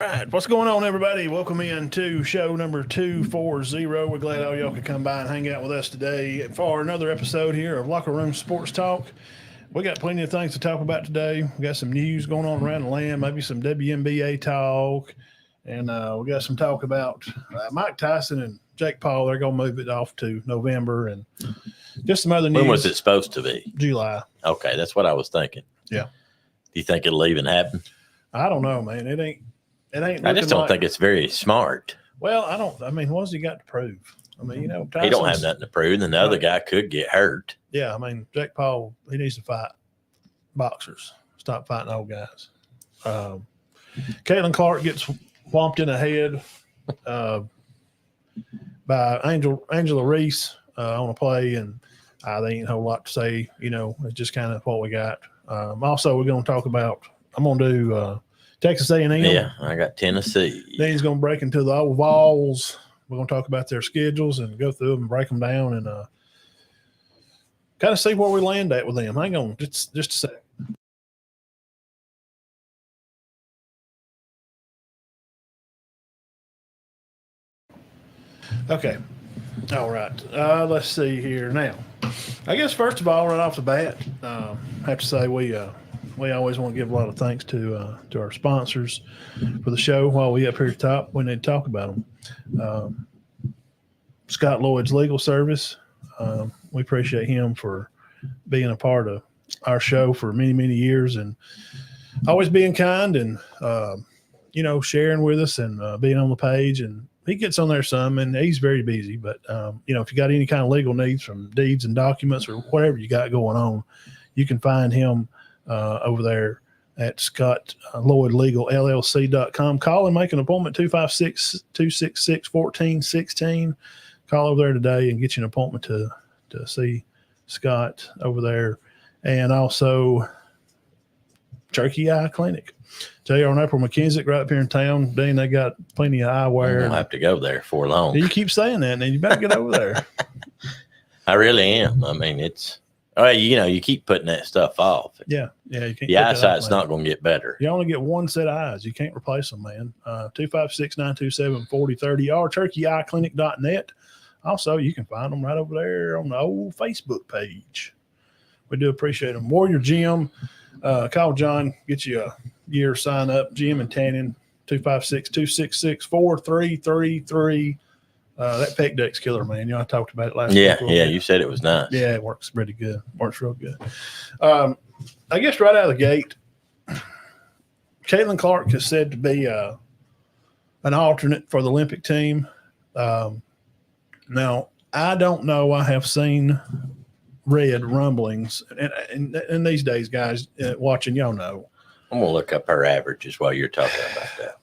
All right, what's going on, everybody? Welcome in to show number 240. We're glad all y'all could come by and hang out with us today for another episode here of Locker Room Sports Talk. We got plenty of things to talk about today. We got some news going on around the land, maybe some WNBA talk, and we got some talk about Mike Tyson and Jake Paul. They're going to move it off to November, and just some other news. When was it supposed to be? July. Okay, that's what I was thinking. Yeah. Do you think it'll even happen? I don't know, man. It ain't. I just don't think it's very smart. Well, I don't. I mean, what's he got to prove? I mean, he don't have nothing to prove, and the other guy could get hurt. Yeah, I mean, Jake Paul, he needs to fight boxers. Stop fighting old guys. Caitlin Clark gets whomped in the head by Angela Reese on a play, and there ain't a whole lot to say. You know, it's just kind of what we got. Also, we're going to talk about. I'm going to do. Texas A&M. Yeah, I got Tennessee. Then he's going to break into the old Vols. We're going to talk about their schedules and go through them and break them down and kind of see where we land at with them. Hang on just a second. Okay. All right. Let's see here now. I guess first of all, right off the bat, I have to say we always want to give a lot of thanks to our sponsors for the show. While we up here at the top, we need to talk about them. Scott Lloyd's Legal Service. We appreciate him for being a part of our show for many, many years and always being kind and, sharing with us and being on the page. And he gets on there some, and he's very busy. But, if you got any kind of legal needs from deeds and documents or whatever you got going on, you can find him over there at Scott Lloyd Legal LLC.com. Call and make an appointment 256-266-1416. Call over there today and get you an appointment to see Scott over there. And also Turkey Eye Clinic. JR and April McKenzie right up here in town. Dean, they got plenty of eyewear. I don't have to go there for long. You keep saying that, and you better get over there. I really am. I mean, it's you keep putting that stuff off. Yeah. You can't. The eyesight's not going to get better. You only get one set of eyes. You can't replace them, man. 256-927-4030 or turkeyeyeclinic.net. Also, you can find them right over there on the old Facebook page. We do appreciate them. Warrior Gym. Call John. Get you a year sign up. Gym and tanning. 256-266-4333. That pec deck's killer, man. I talked about it last week. Yeah, you said it was nice. Yeah, it works pretty good. Works real good. I guess right out of the gate, Caitlin Clark is said to be an alternate for the Olympic team. Now, I don't know. I have seen read rumblings, and these days, guys, watching, y'all know. I'm going to look up her averages while you're talking about that.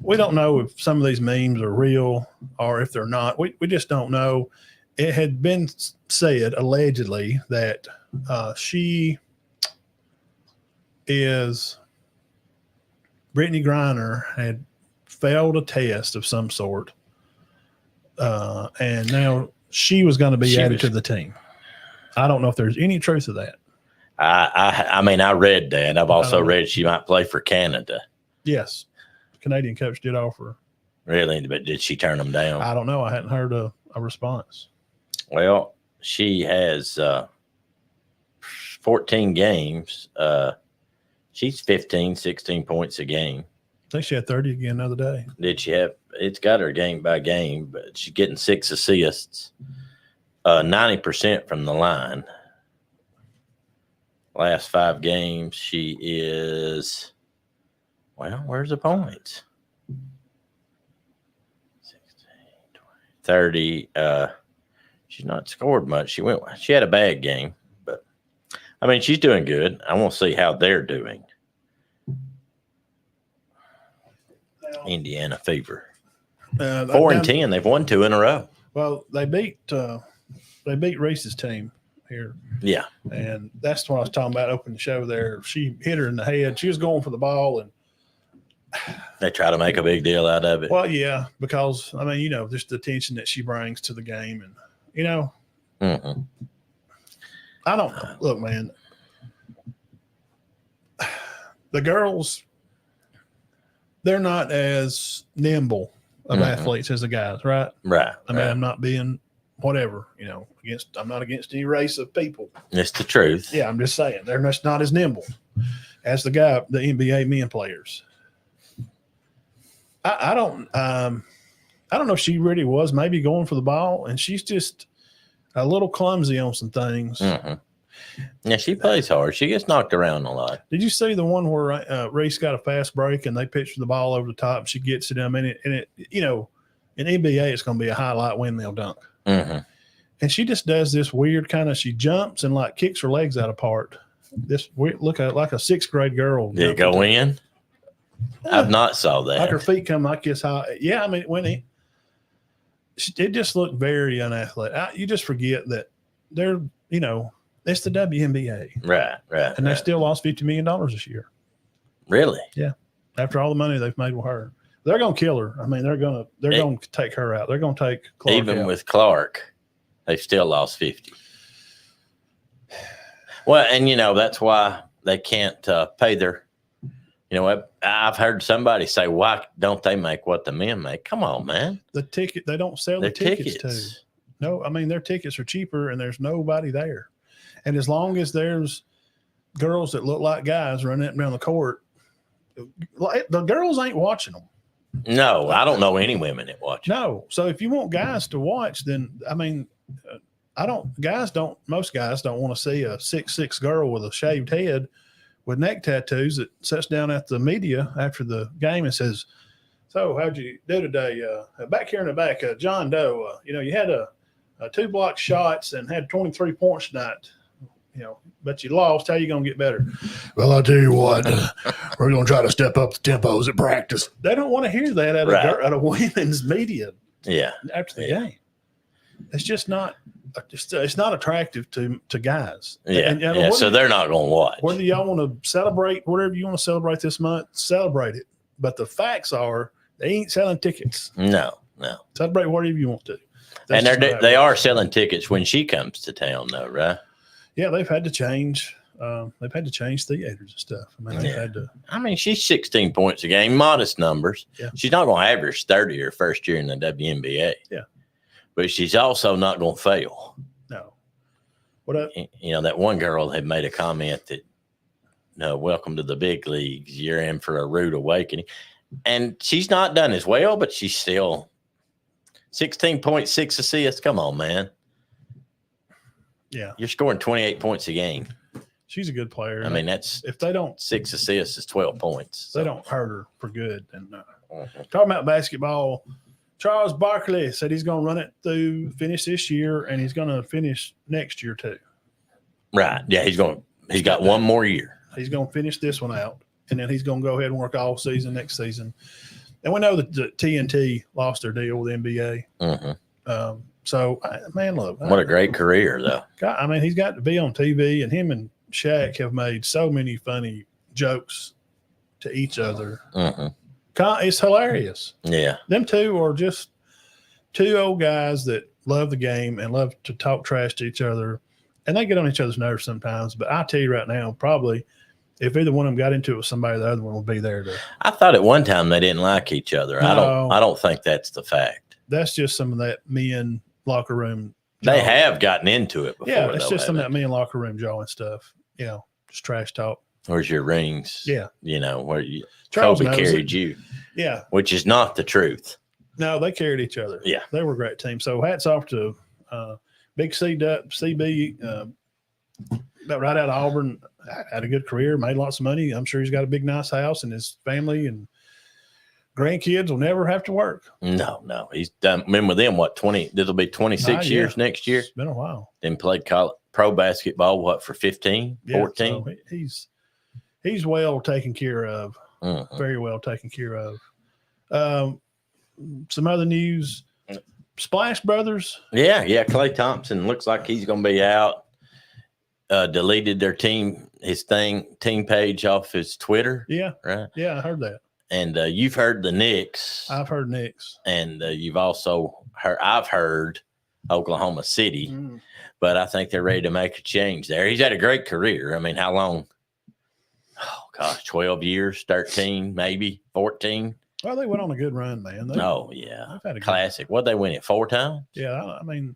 We don't know if some of these memes are real or if they're not. We just don't know. It had been said, allegedly, that Brittany Griner had failed a test of some sort, and now she was going to be added to the team. I don't know if there's any truth to that. I mean, I read that. I've also read she might play for Canada. Yes. Canadian coach did offer. Really? But did she turn them down? I don't know. I hadn't heard a response. Well, she has 14 games. She's 16 points a game. I think she had 30 again the other day. Did she have? It's got her game by game, but she's getting 6 assists, 90% from the line. Last 5 games, she is... Well, where's the points? 16, 20, 30. She's not scored much. She had a bad game, but I mean, she's doing good. I want to see how they're doing. Indiana Fever. 4-10. They've won 2 in a row. Well, they beat Reese's team here. Yeah. And that's what I was talking about opening the show there. She hit her in the head. She was going for the ball, and they try to make a big deal out of it. Well, yeah, because, I mean, just the attention that she brings to the game. And, Mm-hmm. I don't know. Look, man, the girls they're not as nimble of athletes as the guys, right? Right. I mean, I'm not being whatever, I'm not against any race of people. It's the truth. Yeah, I'm just saying they're just not as nimble as the NBA men players. I don't know if she really was maybe going for the ball, and she's just a little clumsy on some things. Mm-hmm. Yeah, she plays hard. She gets knocked around a lot. Did you see the one where Reese got a fast break and they pitched the ball over the top? She gets it. I mean, in NBA, it's going to be a highlight windmill dunk. Mm-hmm. And she just does this weird kind of, she jumps and like kicks her legs out apart. This weird, look at like a 6th grade girl. Did it go in? I've not saw that. Like her feet come like this high. Yeah, I mean, it just looked very unathletic. You just forget that they're, it's the WNBA. Right. And they still lost $50 million this year. Really? Yeah. After all the money they've made with her. They're going to kill her. I mean, they're going to take her out. They're going to take Clark even out. With Clark, they still lost 50. Well, and that's why they can't pay their. I've heard somebody say, "Why don't they make what the men make?" Come on, man. The ticket, they don't sell the tickets to. No, I mean their tickets are cheaper, and there's nobody there. And as long as there's girls that look like guys running up and down the court, the girls ain't watching them. No, I don't know any women that watch. No. So if you want guys to watch, then I mean, most guys don't want to see a 6'6" girl with a shaved head with neck tattoos that sits down at the media after the game and says, "So how'd you do today? Back here in the back, John Doe, you had a 2 block shots and had 23 points tonight, but you lost. How you going to get better?" Well, I'll tell you what, we're going to try to step up the tempos at practice. They don't want to hear that out of women's media. Yeah. After the game. It's just not. It's not attractive to guys. Yeah. And so they're not going to watch. Whether y'all want to celebrate whatever you want to celebrate this month, celebrate it. But the facts are they ain't selling tickets. No. Celebrate whatever you want to. And they are selling tickets when she comes to town, though, right? Yeah, they've had to change. They've had to change theaters and stuff. I mean, they've had to. I mean, she's 16 points a game, modest numbers. Yeah. She's not going to average 30 her first year in the WNBA. Yeah. But she's also not going to fail. No. What up? That one girl had made a comment that, "No, welcome to the big leagues. You're in for a rude awakening." And she's not done as well, but she's still 16.6 assists. Come on, man. Yeah. You're scoring 28 points a game. She's a good player. I mean, that's if they don't 6 assists is 12 points. They don't hurt her for good. And talking about basketball, Charles Barkley said he's going to run it through, finish this year, and he's going to finish next year too. Right. Yeah, he's got one more year. He's going to finish this one out, and then he's going to go ahead and work all season next season. And we know that the TNT lost their deal with the NBA. Mm-hmm. So, man, look. What a great career, though. God, I mean, he's got to be on TV, and him and Shaq have made so many funny jokes to each other. Mm-hmm. It's hilarious. Yeah. Them two are just two old guys that love the game and love to talk trash to each other. And they get on each other's nerves sometimes. But I tell you right now, probably if either one of them got into it with somebody, the other one would be there to. I thought at one time they didn't like each other. No, I don't think that's the fact. That's just some of that men locker room. They have gotten into it before. Yeah, it's just some of that men locker room jaw and stuff. Just trash talk. Where's your rings? Yeah. Where Charles Kobe carried you. Yeah. Which is not the truth. No, they carried each other. Yeah. They were a great team. So hats off to Big CB, about right out of Auburn, had a good career, made lots of money. I'm sure he's got a big, nice house, and his family and grandkids will never have to work. No. He's done. Been with them, what, 20? This will be 26 years next year. It's been a while. Then played pro basketball, for 15, 14? So he's well taken care of. Mm-hmm. Very well taken care of. Some other news. Splash Brothers. Yeah. Klay Thompson looks like he's going to be out. Deleted their team page off his Twitter. Yeah. Right. Yeah, I heard that. And you've heard the Knicks. I've heard Knicks. And you've also I've heard Oklahoma City. But I think they're ready to make a change there. He's had a great career. I mean, how long Oh gosh, 12 years, 13, maybe 14. Well, they went on a good run, man. Oh yeah, they've had a classic. What they win it 4 times? Yeah, I mean,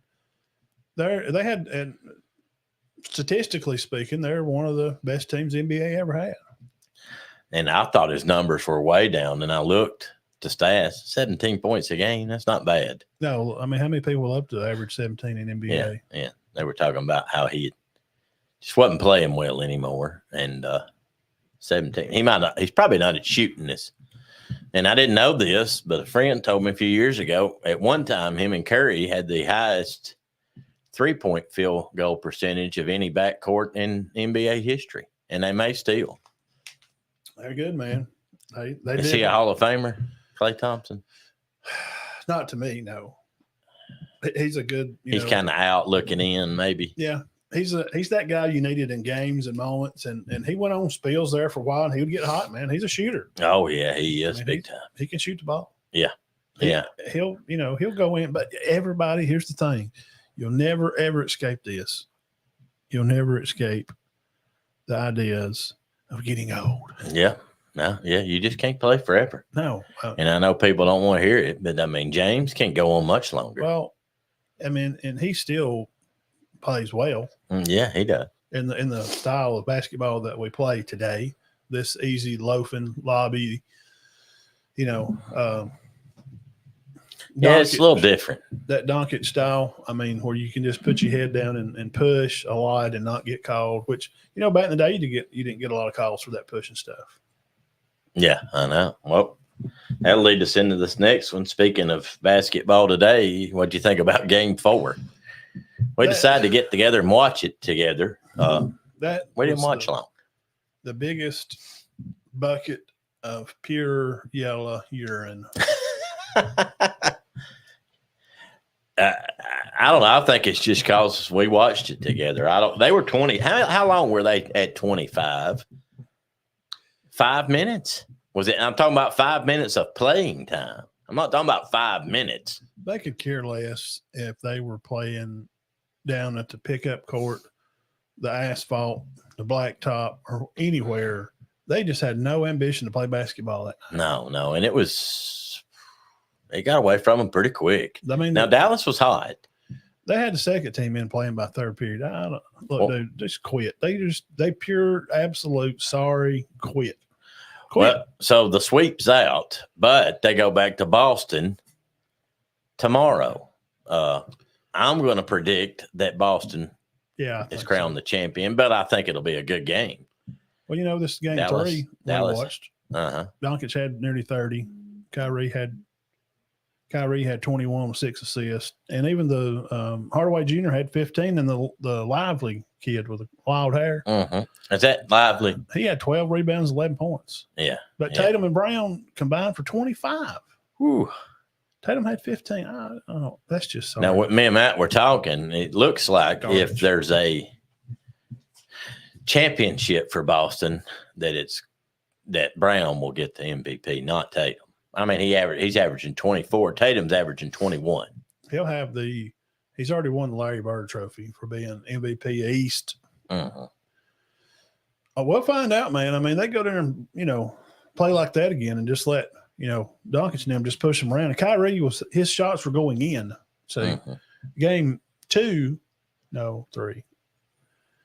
they had, and statistically speaking, they're one of the best teams the NBA ever had. And I thought his numbers were way down, and I looked the stats, 17 points a game. That's not bad. No, I mean, how many people up to average 17 in NBA? Yeah. They were talking about how he just wasn't playing well anymore. And 17, he's probably not at shooting this. And I didn't know this, but a friend told me a few years ago, at one time, him and Curry had the highest 3-point field goal percentage of any backcourt in NBA history. And they may steal. They're good, man. They Is he a Hall of Famer, Klay Thompson? Not to me, no. He's a good. He's kind of out looking in, maybe. Yeah, he's that guy you needed in games and moments, and he went on spills there for a while, and he would get hot, man. He's a shooter. Oh yeah, he is big time. He can shoot the ball. Yeah, He'll go in, but everybody. Here's the thing: you'll never ever escape this. You'll never escape the ideas of getting old. Yeah. No, yeah, you just can't play forever. No. And I know people don't want to hear it, but I mean, James can't go on much longer. Well, I mean, and he still plays well. Yeah, he does. In the style of basketball that we play today, this easy loafing lobby, Yeah, it's a little different. That Doncic style, I mean, where you can just put your head down and push a lot and not get called, which, back in the day, you didn't get a lot of calls for that pushing stuff. Yeah, I know. Well, that'll lead us into this next one. Speaking of basketball today, what do you think about Game 4? We decided to get together and watch it together. We didn't watch long. The biggest bucket of pure yellow urine. I don't know. I think it's just because we watched it together. They were 20. How long were they at 25? 5 minutes? Was it? I'm talking about 5 minutes of playing time. I'm not talking about 5 minutes. They could care less if they were playing down at the pickup court, the asphalt, the blacktop, or anywhere. They just had no ambition to play basketball that night. No. And they got away from them pretty quick. I mean, now Dallas was hot. They had the second team in playing by third period. Dude, just quit. They pure, absolute sorry quit. Well, so the sweep's out, but they go back to Boston tomorrow. I'm going to predict that Boston is crowned the champion, but I think it'll be a good game. Well, this is game Dallas, 3 Dallas. we watched. Doncic had nearly 30. Kyrie had 21 with 6 assists, and even the Hardaway Jr. had 15, and the Lively kid with the wild hair. Is that Lively? He had 12 rebounds, 11 points. Yeah. But Tatum and Brown combined for 25. Whew. Tatum had 15. Oh, that's just sorry. Now, what me and Matt were talking, it looks like Garbage. If there's a championship for Boston, that Brown will get the MVP, not Tatum. I mean, he's averaging 24. Tatum's averaging 21. He'll have he's already won the Larry Bird Trophy for being MVP East. We'll find out, man. I mean, they go there and, play like that again and just let, Doncic and them just push him around. And Kyrie his shots were going in. So game 2, no, 3.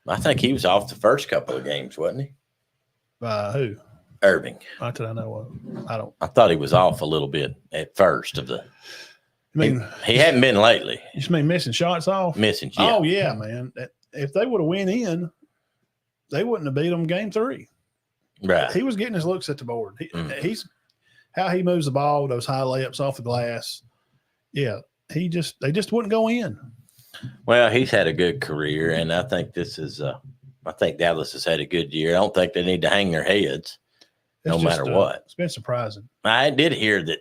I think he was off the first couple of games, wasn't he? Who? Irving. Not that I know of. I thought he was off a little bit at first of the. I mean, he hadn't been lately. You just mean missing shots off? Missing, yeah. Oh yeah, man. If they would have went in, they wouldn't have beat them game 3. Right. He was getting his looks at the board. He's how he moves the ball, those high layups off the glass. Yeah, they just wouldn't go in. Well, he's had a good career, and I think I think Dallas has had a good year. I don't think they need to hang their heads. No matter what. It's been surprising. I did hear that,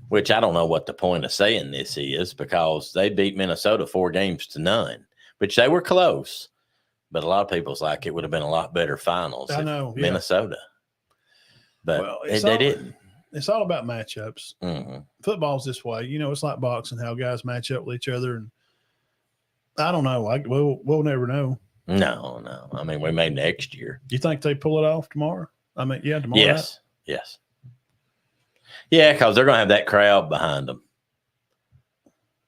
which I don't know what the point of saying this is, because they beat Minnesota 4-0, which they were close. But a lot of people's like it would have been a lot better finals. I know. Yeah. Minnesota. But they didn't. It's all about matchups. Football's this way. It's like boxing, how guys match up with each other. And I don't know. We'll never know. No, no. I mean, we may next year. Do you think they pull it off tomorrow? I mean, yeah, tomorrow. Yes, yes. Yeah, because they're going to have that crowd behind them.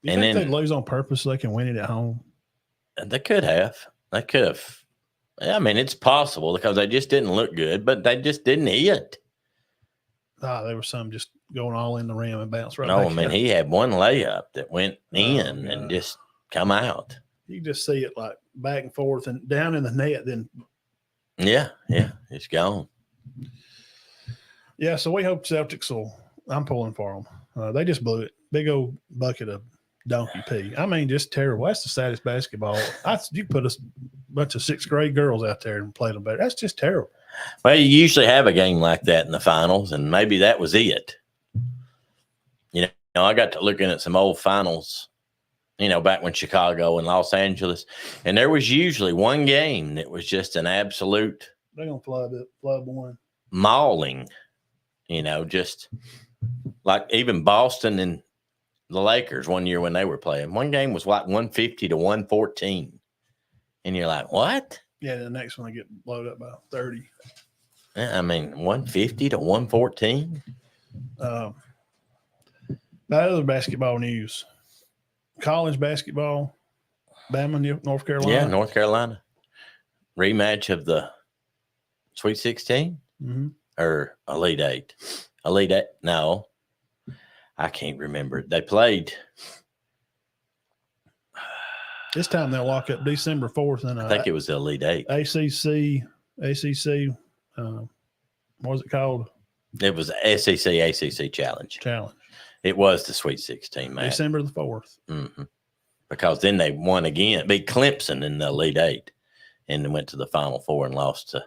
You And think then- they'd lose on purpose so they can win it at home? They could have. They could have. I mean, it's possible because they just didn't look good, but they just didn't hit. There was some just going all in the rim and bounce right No, I back mean, out. he had one layup that went in and God. just come out. You can just see it like back and forth and down in the net. Then, Yeah, it's gone. yeah, so we hope Celtics will. I'm pulling for them. They just blew it. Big old bucket of donkey pee. I mean, just terrible. That's the saddest basketball. You put a bunch of sixth grade girls out there and play them better. That's just terrible. Well, you usually have a game like that in the finals, and maybe that was it. You know, I got to looking at some old finals, back when Chicago and Los Angeles, and there was usually one game that was just an absolute They're gonna flood one. mauling, just like even Boston and the Lakers one year when they were playing. One game was like 150 to 114. And you're like, what? Yeah, the next one they get blowed up by 30. I mean, 150 to 114. That other basketball news. College basketball, Bama, North Carolina. Yeah, North Carolina. Rematch of the Sweet 16 or Elite 8. Elite 8. No, I can't remember. They played. This time they'll lock up December 4th. And I think it was the Elite 8. ACC. What was it called? It was ACC Challenge. It was the Sweet 16, man. December the 4th. Mm-hmm. Because then they won again, beat Clemson in the Elite 8, and then went to the Final Four and lost to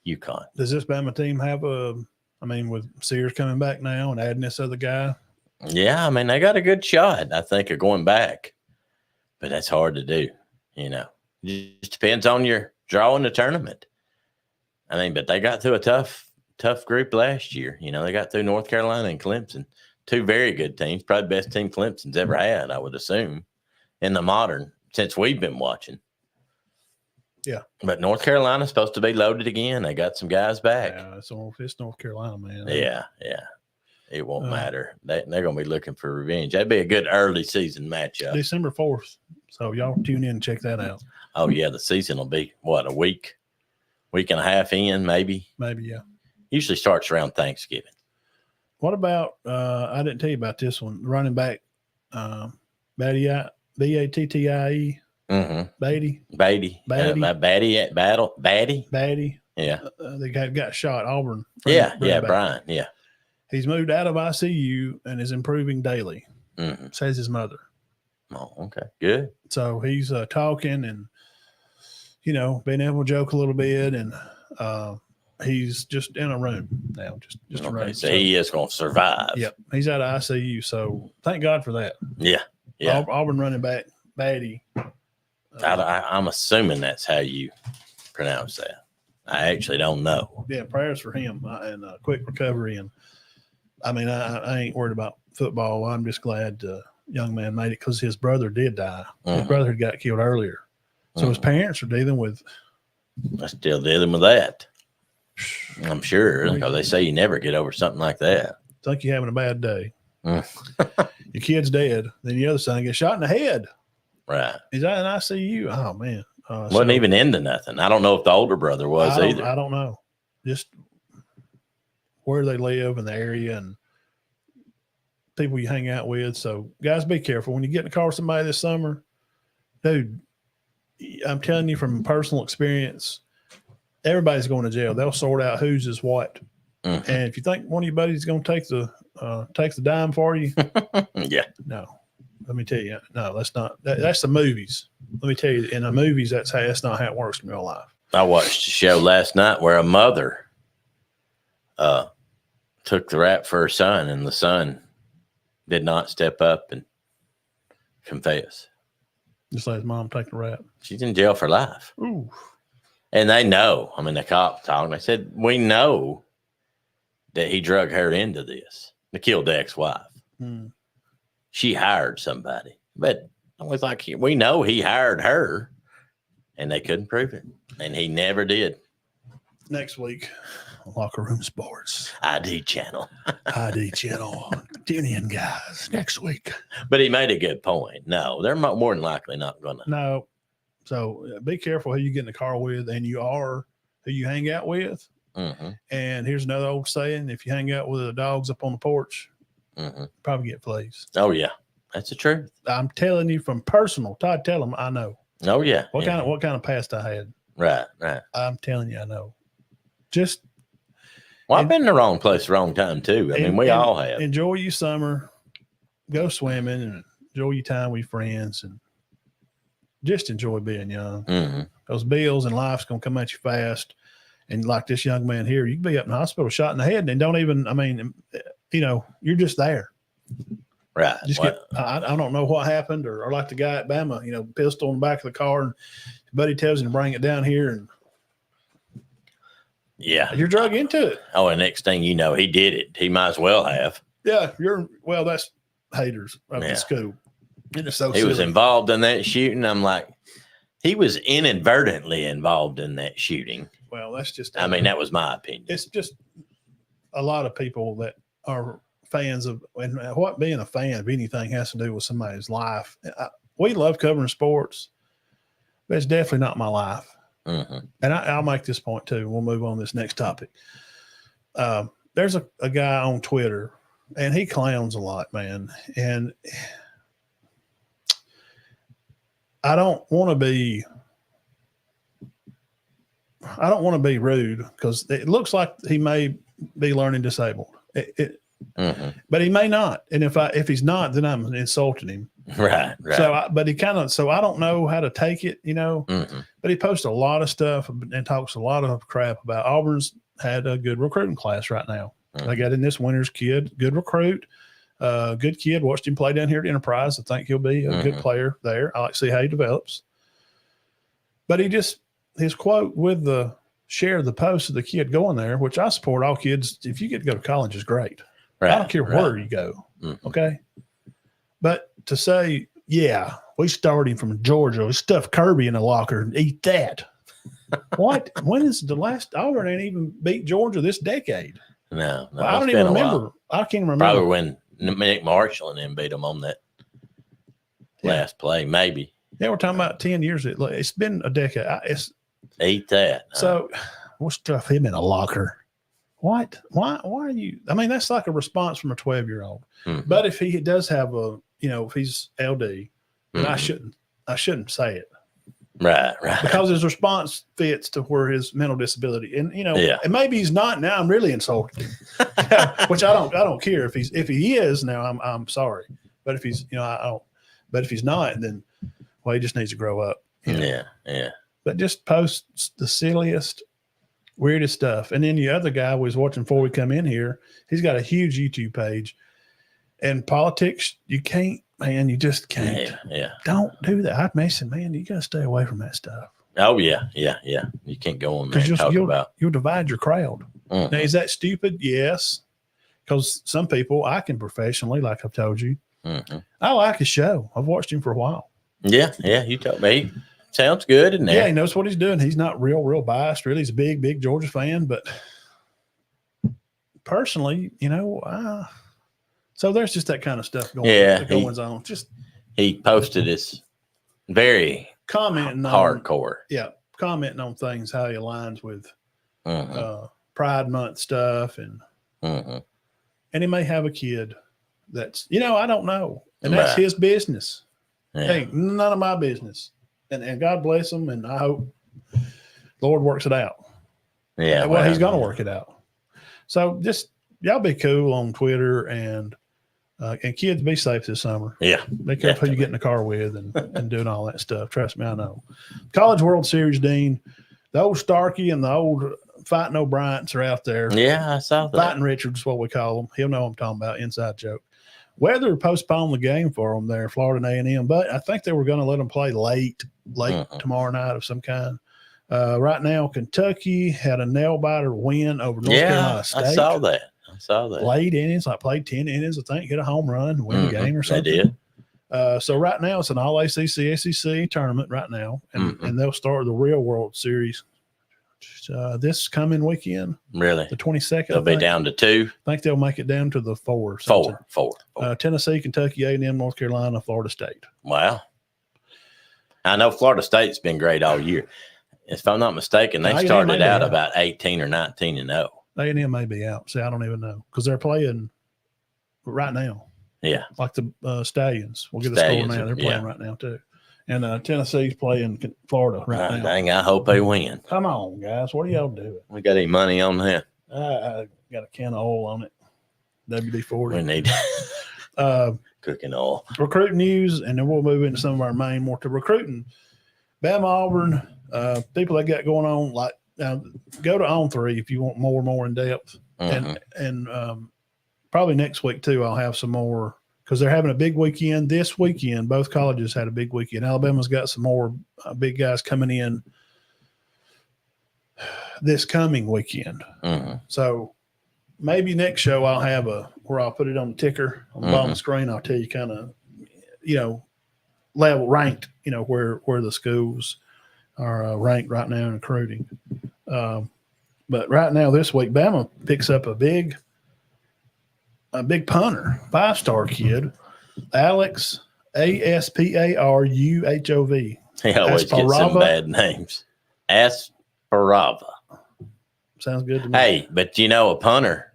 UConn. Does this Bama team have with Sears coming back now and adding this other guy? Yeah, I mean, they got a good shot, I think, of going back. But that's hard to do, It just depends on your draw in the tournament. I mean, but they got through a tough group last year. They got through North Carolina and Clemson. Two very good teams, probably the best team Clemson's ever had, I would assume, in the modern, since we've been watching. Yeah. But North Carolina's supposed to be loaded again. They got some guys back. Yeah, it's North Carolina, man. Yeah. It won't matter. They're going to be looking for revenge. That'd be a good early season matchup. December 4th. So y'all tune in and check that out. Oh, yeah. The season will be, a week and a half in, maybe? Maybe, yeah. Usually starts around Thanksgiving. What about, I didn't tell you about this one, running back, Battie, B-A-T-T-I-E. Mm-hmm. Battie. Battie. Yeah. They got shot, Auburn. Brian. Yeah. He's moved out of ICU and is improving daily, Mm-hmm. says his mother. Oh, okay. Good. So he's talking and, being able to joke a little bit. And he's just in a room now, just a room. So he is going to survive. Yep. He's out of ICU. So thank God for that. Yeah. Yeah. Auburn running back, Battie. I'm assuming that's how you pronounce that. I actually don't know. Yeah, prayers for him and quick recovery. And I ain't worried about football. I'm just glad the young man made it because his brother did die. Mm-hmm. His brother had got killed earlier. So his parents are dealing with. They're still dealing with that. I'm sure because they say you never get over something like that. Think you're having a bad day. Your kid's dead. Then your other son gets shot in the head. Right. He's out in ICU. Oh, man. Wasn't even into nothing. I don't know if the older brother was either. I don't know. Just where they live in the area and people you hang out with. So, guys, be careful. When you get in the car with somebody this summer, dude, I'm telling you from personal experience, everybody's going to jail. They'll sort out whose is what. Mm-hmm. And if you think one of your buddies is going to take the dime for you, yeah. No. Let me tell you, no, that's not. That's the movies. Let me tell you, in the movies, that's not how it works in real life. I watched a show last night where a mother took the rap for her son, and the son did not step up and confess. Just let his mom take the rap. She's in jail for life. Ooh. And they know. I mean, the cops talking. They said, we know that he drug her into this to kill the ex-wife. She hired somebody. But I was like, we know he hired her. and they couldn't prove it, and he never did. Next week, Locker Room Sports. ID channel. ID channel. Tune in, guys, next week. But he made a good point. No, they're more than likely not going to. No. So be careful who you get in the car with, and you are who you hang out with. Mm-hmm. And here's another old saying: if you hang out with the dogs up on the porch, probably get fleas. Oh yeah, that's the truth. I'm telling you from personal. Todd, tell them I know. Oh yeah. What kind of past I had? Right. I'm telling you, I know. Just I've been in the wrong place, wrong time too. I mean, we all have. Enjoy your summer, go swimming, and enjoy your time with your friends, and just enjoy being young. Mm-hmm. Those bills and life's gonna come at you fast. And like this young man here, you can be up in the hospital, shot in the head, and don't even. I mean, you're just there. Right. Just I don't know what happened, or like the guy at Bama, pistol in the back of the car, and his buddy tells him to bring it down here, and yeah, you're drug into it. Oh, and next thing you know, he did it. He might as well have. Yeah, that's haters of the school. And it's so he silly. was involved in that shooting. I'm like, he was inadvertently involved in that shooting. Well, that's just. I mean, that was my opinion. It's just a lot of people that are fans of, and what being a fan of anything has to do with somebody's life. We love covering sports, but it's definitely not my life. Mm-hmm. And I'll make this point too. We'll move on to this next topic. There's a guy on Twitter, and he clowns a lot, man. And I don't want to be rude because it looks like he may be learning disabled. But he may not. And if he's not, then I'm insulting him. Right. So, I don't know how to take it, but he posts a lot of stuff and talks a lot of crap about Auburn's had a good recruiting class right now. They got in this winter's kid, good recruit, good kid. Watched him play down here at Enterprise. I think he'll be a good player there. I like to see how he develops. But his quote with the share the post of the kid going there, which I support all kids. If you get to go to college is great. Right, I don't care where you go. Okay. But to say, yeah, we started him from Georgia. We stuffed Kirby in a locker and eat that. What? When is the last Auburn ain't even beat Georgia this decade? No, well, I don't even remember. I can't remember. Probably when Nick Marshall and them beat them on that last play, maybe. Yeah, we're talking about 10 years. It's been a decade. Eat that. So we'll stuff him in a locker. What? Why are you? I mean, that's like a response from a 12-year-old. Mm-hmm. But if he does have if he's LD, then I shouldn't say it. Right. Because his response fits to where his mental disability, and and maybe he's not. Now I'm really insulted him, which I don't care if he is now. I'm sorry, but if he's I don't. But if he's not, then he just needs to grow up. Yeah. But just posts the silliest, weirdest stuff. And then the other guy we was watching before we come in here, he's got a huge YouTube page. And politics, you can't, man, you just can't. Yeah. Don't do that. I mentioned, man, you got to stay away from that stuff. Oh, yeah. You can't go on there and talk about. You'll divide your crowd. Mm-hmm. Now, is that stupid? Yes. Because some people, I can professionally, like I've told you, I like his show. I've watched him for a while. Yeah. You told me. Sounds good in there. Yeah, he knows what he's doing. He's not real biased. Really, he's a big Georgia fan. But personally, so there's just that kind of stuff going on. Just he posted this very commenting hardcore. Commenting on things how he aligns with Pride Month stuff, and he may have a kid that's I don't know, and that's his business. Yeah. Hey, none of my business. And God bless him, and I hope the Lord works it out. Yeah. Well, he's going to work it out. So just y'all be cool on Twitter, and kids, be safe this summer. Yeah. Be careful who you get in the car with and doing all that stuff. Trust me, I know. College World Series, Dean, the old Starkey and the old Fighting O'Briens are out there. Yeah, I saw that. Fighting Richards is what we call them. He'll know what I'm talking about, inside joke. Weather postponed the game for them there, Florida and A&M, but I think they were going to let them play late tomorrow night of some kind. Right now, Kentucky had a nail-biter win over North Carolina State. I saw that. Late innings, played 10 innings, I think, hit a home run, win the game or something. They did. So right now it's an all ACC SEC tournament right now, and they'll start the real World Series this coming weekend, Really? the 22nd. They'll be down to 2. I think they'll make it down to the 4. Four. Tennessee, Kentucky, A&M, North Carolina, Florida State. Wow. I know Florida State's been great all year. If I'm not mistaken, they started out about 18 or 19-0. A&M may be out. See, I don't even know because they're playing right now. Yeah. Like the Stallions. We'll get the score now. They're playing right now, too. And Tennessee's playing Florida right now. Dang, I hope they win. Come on, guys. What are y'all doing? We got any money on that? I got a can of oil on it. WD-40. We need cooking oil. Recruiting news, and then we'll move into some of our main more to recruiting. Bama, Auburn, people that got going on, like go to On 3 if you want more in depth. And probably next week, too, I'll have some more because they're having a big weekend. This weekend, both colleges had a big weekend. Alabama's got some more big guys coming in this coming weekend. So maybe next show I'll have where I'll put it on the ticker on the bottom of the screen. I'll tell you kind of, level ranked, where the schools are ranked right now in recruiting. But right now this week, Bama picks up a big punter, 5-star kid, Alex Asparuhov. He always gets some bad names. Asparava. Sounds good to me. Hey, but a punter,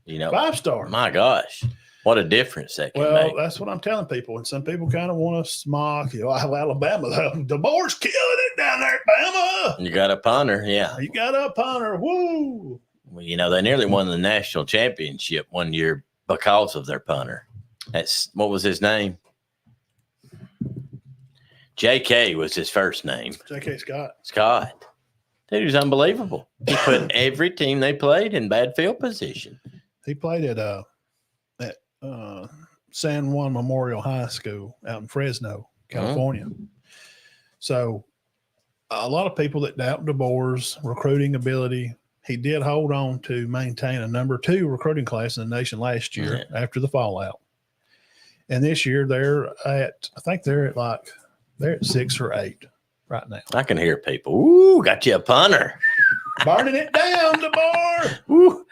5-star. My gosh, what a difference that can make. Well, that's what I'm telling people. And some people kind of want to mock, Alabama. The board's killing it down there at Bama. You got a punter, yeah. You got a punter. Woo. Well, they nearly won the national championship one year because of their punter. What was his name? J.K. was his first name. J.K. Scott. Dude, he was unbelievable. He put every team they played in bad field position. He played at San Juan Memorial High School out in Fresno, California. So a lot of people that doubt DeBoer's recruiting ability, he did hold on to maintain a number 2 recruiting class in the nation last year after the fallout. And this year they're at 6 or 8 right now. I can hear people. Ooh, got you a punter. Burning it down, DeBoer. Ooh.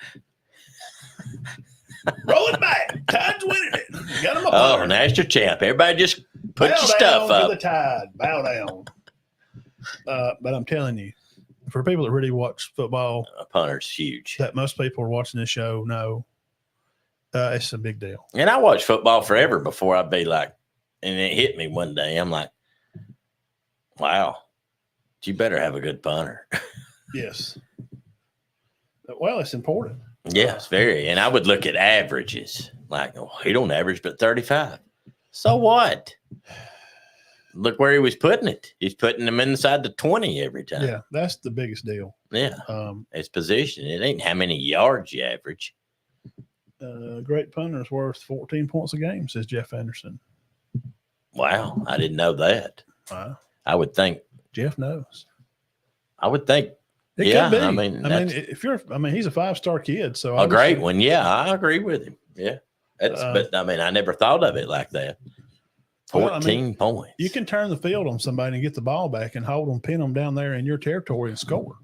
Roll it back. Tide's winning it. You got him a punter. Oh, national champ. Everybody just put your stuff up. To the Tide. Bow down. But I'm telling you, for people that really watch football, a punter's huge. That most people are watching this show know it's a big deal. And I watched football forever before I'd be like, and it hit me one day. I'm like, wow, you better have a good punter. Yes. Well, it's important. Yes, very. And I would look at averages. Like, he don't average but 35. So what? Look where he was putting it. He's putting them inside the 20 every time. Yeah, that's the biggest deal. Yeah. It's position. It ain't how many yards you average. Great punter is worth 14 points a game, says Jeff Anderson. Wow. I didn't know that. Wow. I would think. Jeff knows. I would think. It could be. I mean, he's a 5-star kid. So a great one. Yeah, I agree with him. Yeah. But I never thought of it like that. 14 points. You can turn the field on somebody and get the ball back and hold them, pin them down there in your territory and score.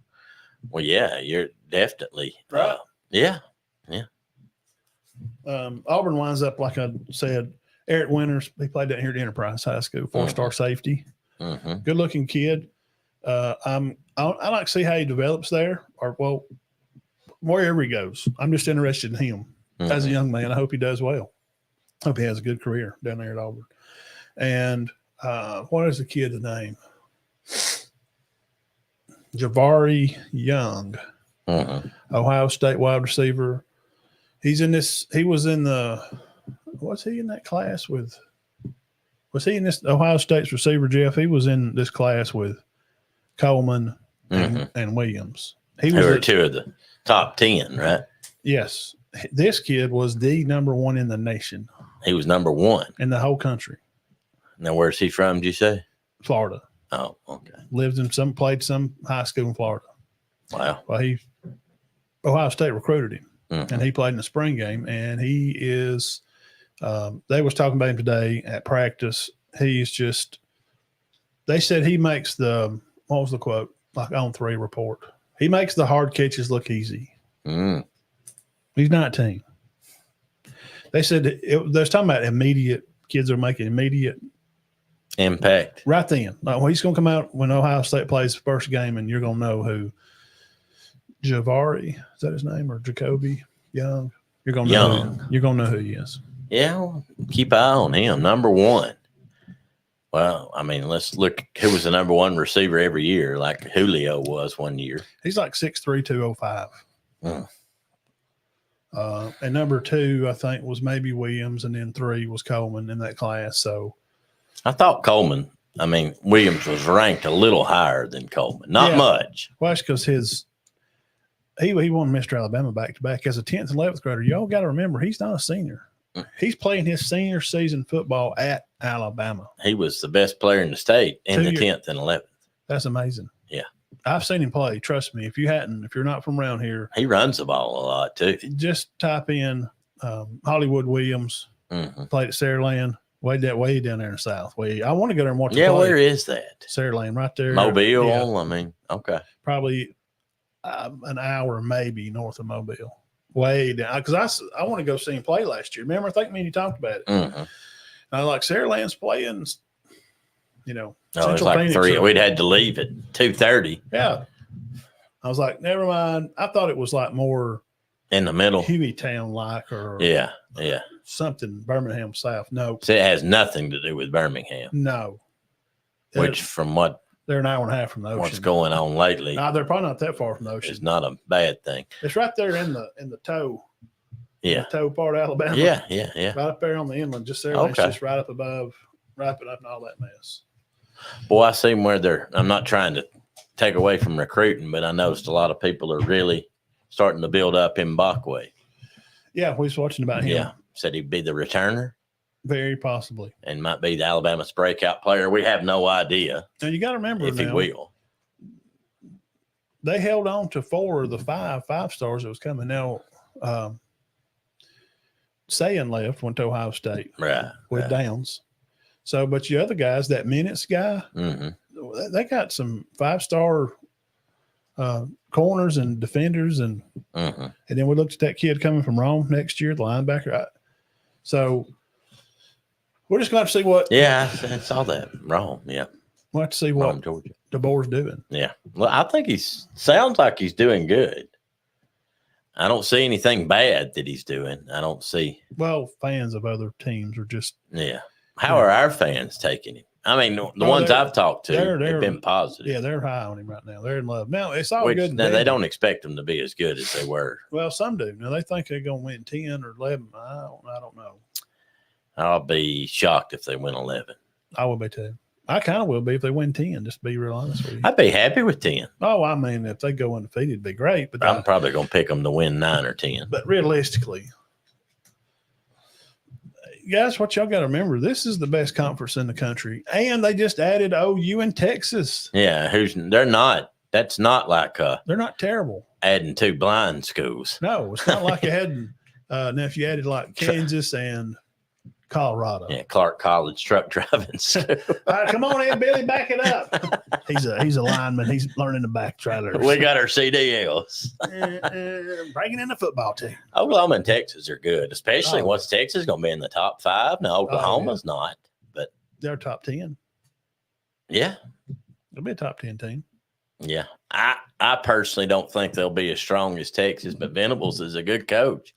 Well, yeah, you're definitely right. Yeah. Auburn winds up, like I said, Eric Winters. He played down here at Enterprise High School, 4-star safety. Good looking kid. I like to see how he develops there, or wherever he goes. I'm just interested in him as a young man. I hope he does well. Hope he has a good career down there at Auburn. And what is the kid's name? Javari Young, Ohio State wide receiver. He was in that class with? Was he in this Ohio State's receiver, Jeff? He was in this class with Coleman and Williams. He was 2 of the top 10, right? Yes. This kid was the number 1 in the nation. He was number 1 in the whole country. Now, where's he from? Did you say? Florida. Oh, okay. Played some high school in Florida. Wow. Well, Ohio State recruited him, and he played in the spring game, and he is They was talking about him today at practice. He's just. They said he makes what was the quote? Like on 3 report. He makes the hard catches look easy. Mm. He's 19. They said they're talking about immediate kids are making immediate impact right then. Like, well, he's going to come out when Ohio State plays the first game, and you're going to know who Javari, is that his name, or Jacoby Young? You're going to know. You're going to know who he is. Yeah, well, keep an eye on him. Number 1. Well, I mean, let's look who was the number 1 receiver every year, like Julio was one year. He's like 6'3", 205. Mm. And number 2, I think, was maybe Williams, and then 3 was Coleman in that class. So I thought Williams was ranked a little higher than Coleman. Not much. Well, that's because he won Mr. Alabama back-to-back as a 10th and 11th grader. Y'all got to remember, he's not a senior. He's playing his senior season football at Alabama. He was the best player in the state in the 10th and 11th. That's amazing. Yeah. I've seen him play. Trust me. If you're not from around here. He runs the ball a lot too. Just type in Hollywood Williams, played at Saraland, way down there in the south. I want to go there and watch him play. Where is that? Saraland, right there. Mobile, yeah. I mean, okay. Probably an hour maybe north of Mobile. Way down, because I want to go see him play last year. Remember, I think me and you talked about it. Mm-hmm. I like Saraland's playing, it was like Phoenix, 3. We'd had to leave at 2:30. Yeah, I was like, never mind. I thought it was like more in the middle, Hueytown like, or something Birmingham South. No, so it has nothing to do with Birmingham. No, which from what they're an hour and a half from the ocean. What's going on lately? No, they're probably not that far from the ocean. It's not a bad thing. It's right there in the toe. Yeah, the toe part of Alabama. Yeah. Right up there on the inland, just there. It's just right up above, wrapping up and all that mess. Boy, I see where I'm not trying to take away from recruiting, but I noticed a lot of people are really starting to build up Mbakwe. Yeah, we was watching about him. Yeah, said he'd be the returner. Very possibly. And might be the Alabama's breakout player. We have no idea. Now, you got to remember if he will. They held on to 4 of the 5 stars that was coming. Now, Sayin left, went to Ohio State. Right. With Downs. So, but the other guys, that Minutes guy, they got some 5-star corners and defenders. And then we looked at that kid coming from Rome next year, the linebacker. So, we're just going to see what. Yeah, I saw that. Rome, yeah. We'll have to see what Georgia. DeBoer's doing. Yeah. Well, I think sounds like he's doing good. I don't see anything bad that he's doing. I don't see. Well, fans of other teams are just. Yeah. How are our fans taking him? I mean, the ones I've talked to have been positive. Yeah, they're high on him right now. They're in love. Now, it's all good. Now, they don't expect him to be as good as they were. Well, some do. Now, they think they're going to win 10 or 11. I don't know. I'll be shocked if they win 11. I will be too. I kind of will be if they win 10, just to be real honest with you. I'd be happy with 10. Oh, I mean, if they go undefeated, it'd be great. But I'm probably going to pick them to win 9 or 10. But realistically, guys, what y'all got to remember, this is the best conference in the country. And they just added OU and Texas. Yeah, they're not. That's not like they're not terrible. Adding 2 blind schools. No, it's not like adding now if you added like Kansas and Colorado. Yeah, Clark College truck driving. All right, come on in, Billy, back it up. He's a lineman. He's learning to back trailers. We got our CDLs. Breaking in the football team. Oklahoma and Texas are good, especially once Texas is going to be in the top 5. Now, Oklahoma's not, but they're top 10. Yeah. They'll be a top 10 team. Yeah. I personally don't think they'll be as strong as Texas, but Venables is a good coach.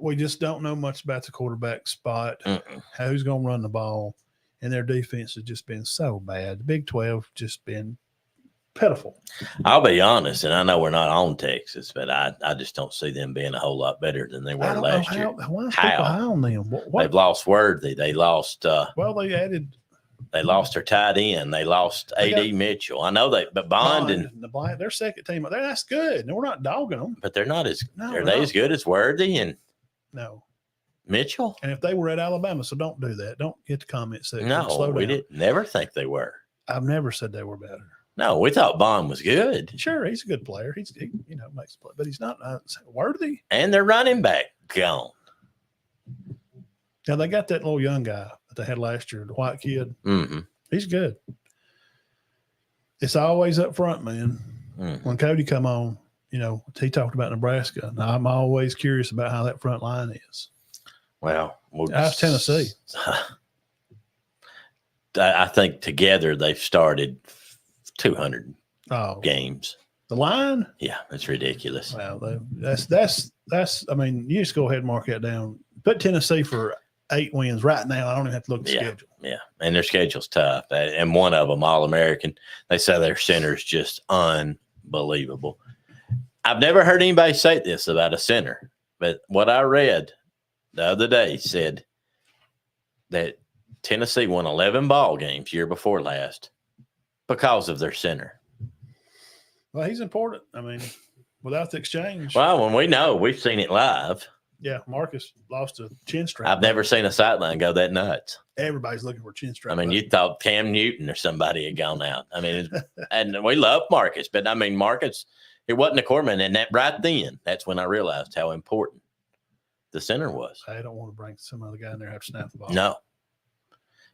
We just don't know much about the quarterback spot, who's going to run the ball, and their defense has just been so bad. The Big 12 just been pitiful. I'll be honest, and I know we're not on Texas, but I just don't see them being a whole lot better than they were last year. Why is people high on them? What? They've lost Worthy. They lost. They lost their tight end. They lost A.D. Mitchell. I know but Bond and their second team. That's good. No, we're not dogging them, but they're not as. Are they as good as Worthy and? No. Mitchell? And if they were at Alabama, so don't do that. Don't get the comment section. No, we didn't never think they were. I've never said they were better. No, we thought Bond was good. Sure, he's a good player. He makes play, but he's not Worthy. And their running back gone. Now they got that little young guy that they had last year, the white kid. Mm-hmm. He's good. It's always up front, man. Mm-hmm. When Cody come on, he talked about Nebraska. Now, I'm always curious about how that front line is. Well, how's Tennessee? I think together they've started 200 games. The line? Yeah, it's ridiculous. Well, that's. I mean, you just go ahead and mark that down. Put Tennessee for 8 wins right now. I don't even have to look at the schedule. Yeah, and their schedule's tough. And one of them, All-American, they say their center is just unbelievable. I've never heard anybody say this about a center, but what I read the other day said that Tennessee won 11 ball games year before last because of their center. Well, he's important. I mean, without the exchange. Well, when we know, we've seen it live. Yeah, Marcus lost a chin strap. I've never seen a sideline go that nuts. Everybody's looking for chin strap. I mean, you thought Cam Newton or somebody had gone out. I mean, and we love Marcus, but I mean, Marcus, it wasn't a quarterman. And that right then, that's when I realized how important the center was. I don't want to bring some other guy in there and have to snap the ball. No.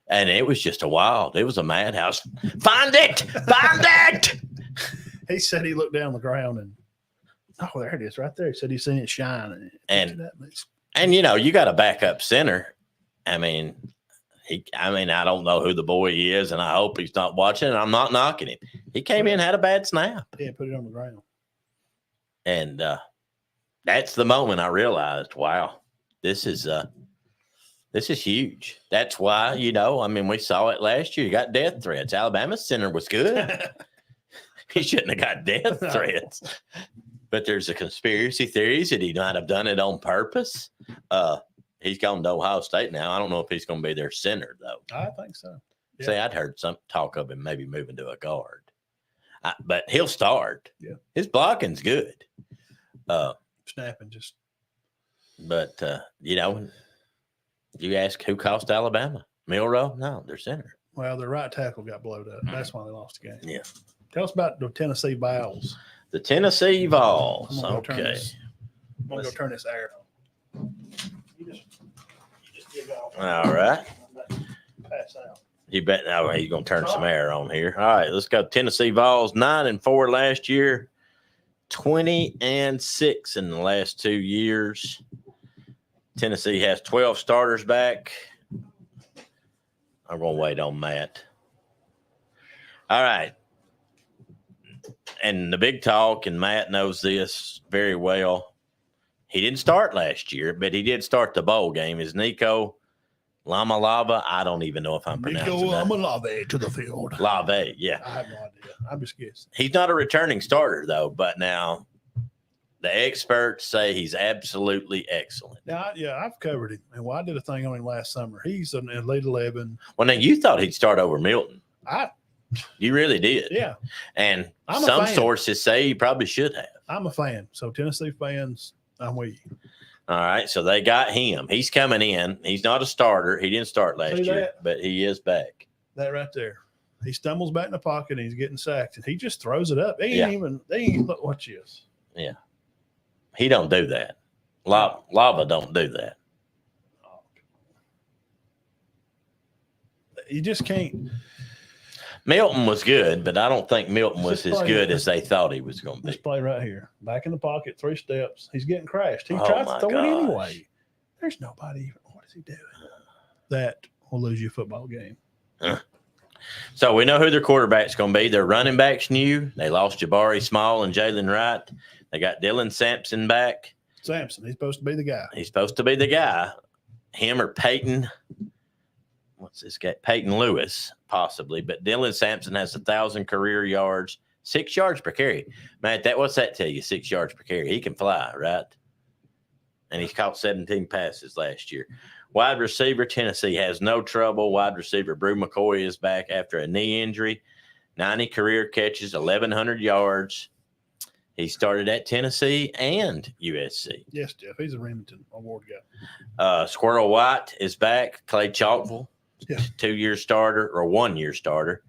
And it was just it was a madhouse. Find it! Find it! He said he looked down the ground and, oh, there it is right there. He said he's seen it shine. And you got a backup center. I mean, I don't know who the boy is, and I hope he's not watching, and I'm not knocking him. He came in, had a bad snap. Yeah, put it on the ground. And that's the moment I realized, wow, this is huge. That's why, we saw it last year. You got death threats. Alabama's center was good. He shouldn't have got death threats. But there's a conspiracy theories that he might have done it on purpose. He's gone to Ohio State now. I don't know if he's going to be their center, though. I think so. Yeah. See, I'd heard some talk of him maybe moving to a guard. But he'll start. Yeah. His blocking's good. Snapping just. But, you ask who cost Alabama? Milroe? No, their center. Well, their right tackle got blowed up. That's why they lost the game. Yeah. Tell us about the Tennessee Vols. The Tennessee Vols. Okay. I'm going to go turn this air on. You just dig off. All right. Pass out. You bet. Now you're going to turn some air on here. All right. Let's go. Tennessee Vols 9-4 last year, 20-6 in the last 2 years. Tennessee has 12 starters back. I'm going to wait on Matt. All right. And the big talk, and Matt knows this very well, he didn't start last year, but he did start the bowl game, is Nico Lamalava. I don't even know if I'm pronouncing Nico that. Lamalava to the field. Lave, yeah. I have no idea. I'm just guessing. He's not a returning starter, though, but now the experts say he's absolutely excellent. Now, I've covered him. And I did a thing on him last summer. He's an Elite 11. Well, now you thought he'd start over Milton. You really did. Yeah. And some sources say he probably should have. I'm a fan. So, Tennessee fans, I'm with you. All right. So, they got him. He's coming in. He's not a starter. He didn't start last year, but he is back. That right there. He stumbles back in the pocket and he's getting sacked. And he just throws it up. They ain't look what you is. Yeah. He don't do that. Lava don't do that. You just can't. Milton was good, but I don't think Milton was as good as they thought he was going to be. This play right here. Back in the pocket, 3 steps. He's getting crashed. He tries to throw it anyway. There's nobody. What is he doing? That will lose you a football game. So we know who their quarterback's going to be. Their running back's new. They lost Jabari Small and Jalen Wright. They got Dylan Sampson back. Sampson, he's supposed to be the guy. He's supposed to be the guy. Him or Peyton. What's this guy? Peyton Lewis, possibly. But Dylan Sampson has 1,000 career yards, 6 yards per carry. Man, what's that tell you? 6 yards per carry. He can fly, right? And he's caught 17 passes last year. Wide receiver, Tennessee has no trouble. Wide receiver, Brew McCoy is back after a knee injury. 90 career catches, 1,100 yards. He started at Tennessee and USC. Yes, Jeff. He's a Remington Award guy. Squirrel White is back. Clay Chalkville, yeah. 2-year starter or 1-year starter.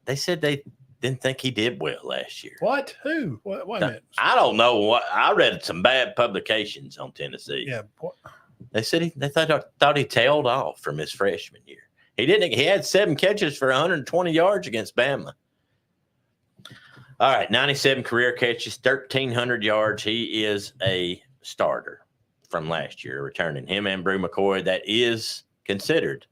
They said they didn't think he did well last year. What? Who? Wait a minute. I don't know. I read some bad publications on Tennessee. Yeah. They said they thought he tailed off from his freshman year. He didn't. He had 7 catches for 120 yards against Bama. All right, 97 career catches, 1,300 yards. He is a starter from last year, returning him and Brew McCoy. That is considered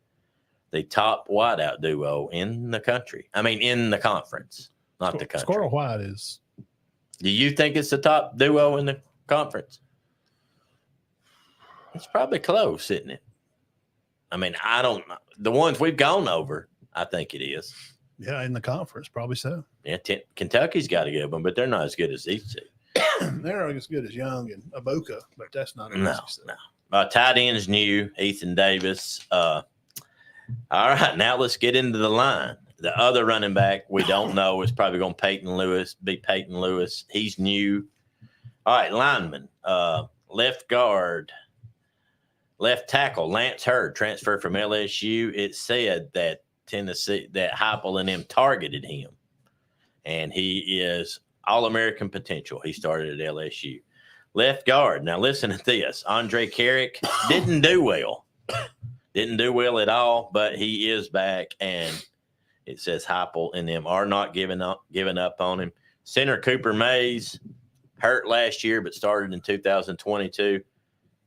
the top wideout duo in the country. I mean, in the conference, not the country. Squirrel White is. Do you think it's the top duo in the conference? It's probably close, isn't it? I mean, I don't know. The ones we've gone over, I think it is. Yeah, in the conference, probably so. Yeah, Kentucky's got a good one, but they're not as good as these two. They're as good as Young and Iboka, but that's not No. Tight end is new, Ethan Davis. All right, now let's get into the line. The other running back we don't know is probably going to be Peyton Lewis. He's new. All right, lineman, left guard, left tackle, Lance Hurd, transferred from LSU. It said that Heupel and them targeted him, and he is All-American potential. He started at LSU. Left guard. Now listen to this. Andre Carrick didn't do well. Didn't do well at all, but he is back, and it says Heupel and them are not giving up on him. Center Cooper Mays hurt last year, but started in 2022.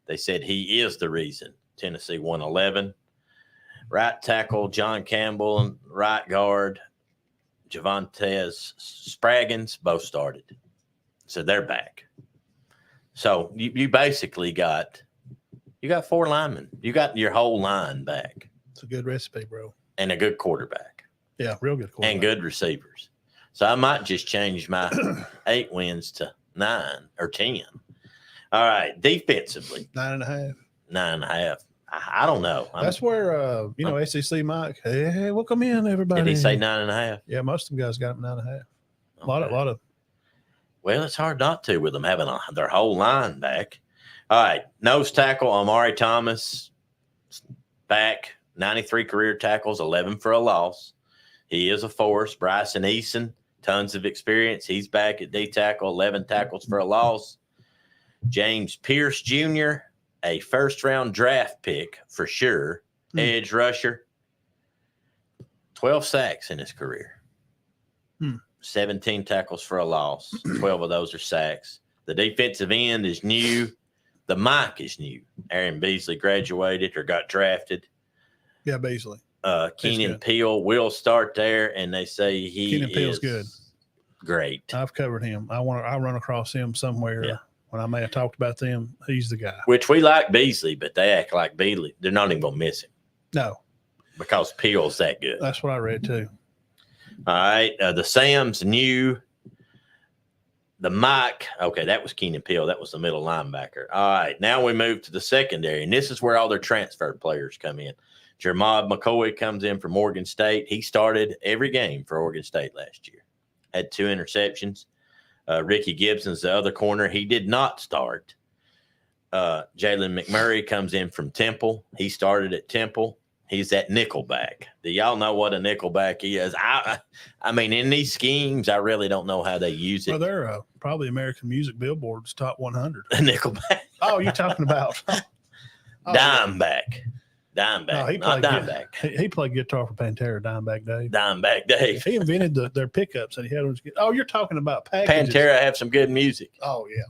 They said he is the reason Tennessee won 11. Right tackle John Campbell and right guard Javontes Spraggins both started. So they're back. So you basically got 4 linemen. You got your whole line back. It's a good recipe, bro. And a good quarterback. Yeah, real good quarterback. And good receivers. So I might just change my 8 wins to 9 or 10. All right, defensively. 9.5. 9.5. I don't know. That's where SEC Mike. Hey, welcome in, everybody. Did he say 9.5? Yeah, most of them guys got them 9.5. Okay. A lot of. Well, it's hard not to with them having their whole line back. All right, nose tackle Amari Thomas back. 93 career tackles, 11 for a loss. He is a force. Bryson Eason, tons of experience. He's back at D tackle, 11 tackles for a loss. James Pierce Jr., a first-round draft pick for sure, edge rusher, 12 sacks in his career, 17 tackles for a loss, 12 of those are sacks. The defensive end is new. The Mike is new. Aaron Beasley graduated or got drafted. Yeah, Beasley. Keenan Peel will start there, and they say Keenan Peele's good. Great. I've covered him. I run across him somewhere. Yeah. When I may have talked about them, he's the guy. Which we like Beasley, but they act like Beasley. They're not even going to miss him. No. Because Peel's that good. That's what I read too. All right. The Sam's new. The Mike. Okay, that was Keenan Peel. That was the middle linebacker. All right. Now we move to the secondary, and this is where all their transferred players come in. Jermod McCoy comes in from Oregon State. He started every game for Oregon State last year. Had 2 interceptions. Ricky Gibson's the other corner. He did not start. Jalen McMurray comes in from Temple. He started at Temple. He's that nickelback. Do y'all know what a nickelback is? I mean, in these schemes, I really don't know how they use it. Well, they're probably American Music Billboard's top 100. A nickelback. Oh, you're talking about Dimeback. Dimeback, no, not Dimeback. He played guitar for Pantera, Dimeback Dave. Dimeback Dave. He invented their pickups, and he had them. Oh, you're talking about packages. Pantera have some good music. Oh yeah,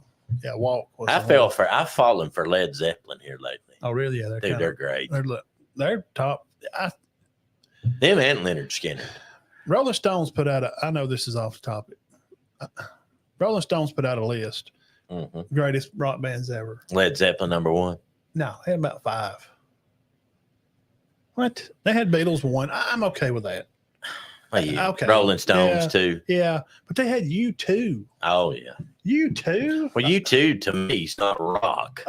yeah. Walk. I've fallen for Led Zeppelin here lately. Oh really? Yeah, they're great. They're top. Them and Leonard Skinner. Rolling Stones put out I know this is off the topic. Rolling Stones put out a list. Greatest rock bands ever. Led Zeppelin #1. No, they had about 5. What? They had Beatles 1. I'm okay with that. Okay. Rolling Stones 2. Yeah, but they had U2. Oh yeah. U2? Well, U2 to me is not rock.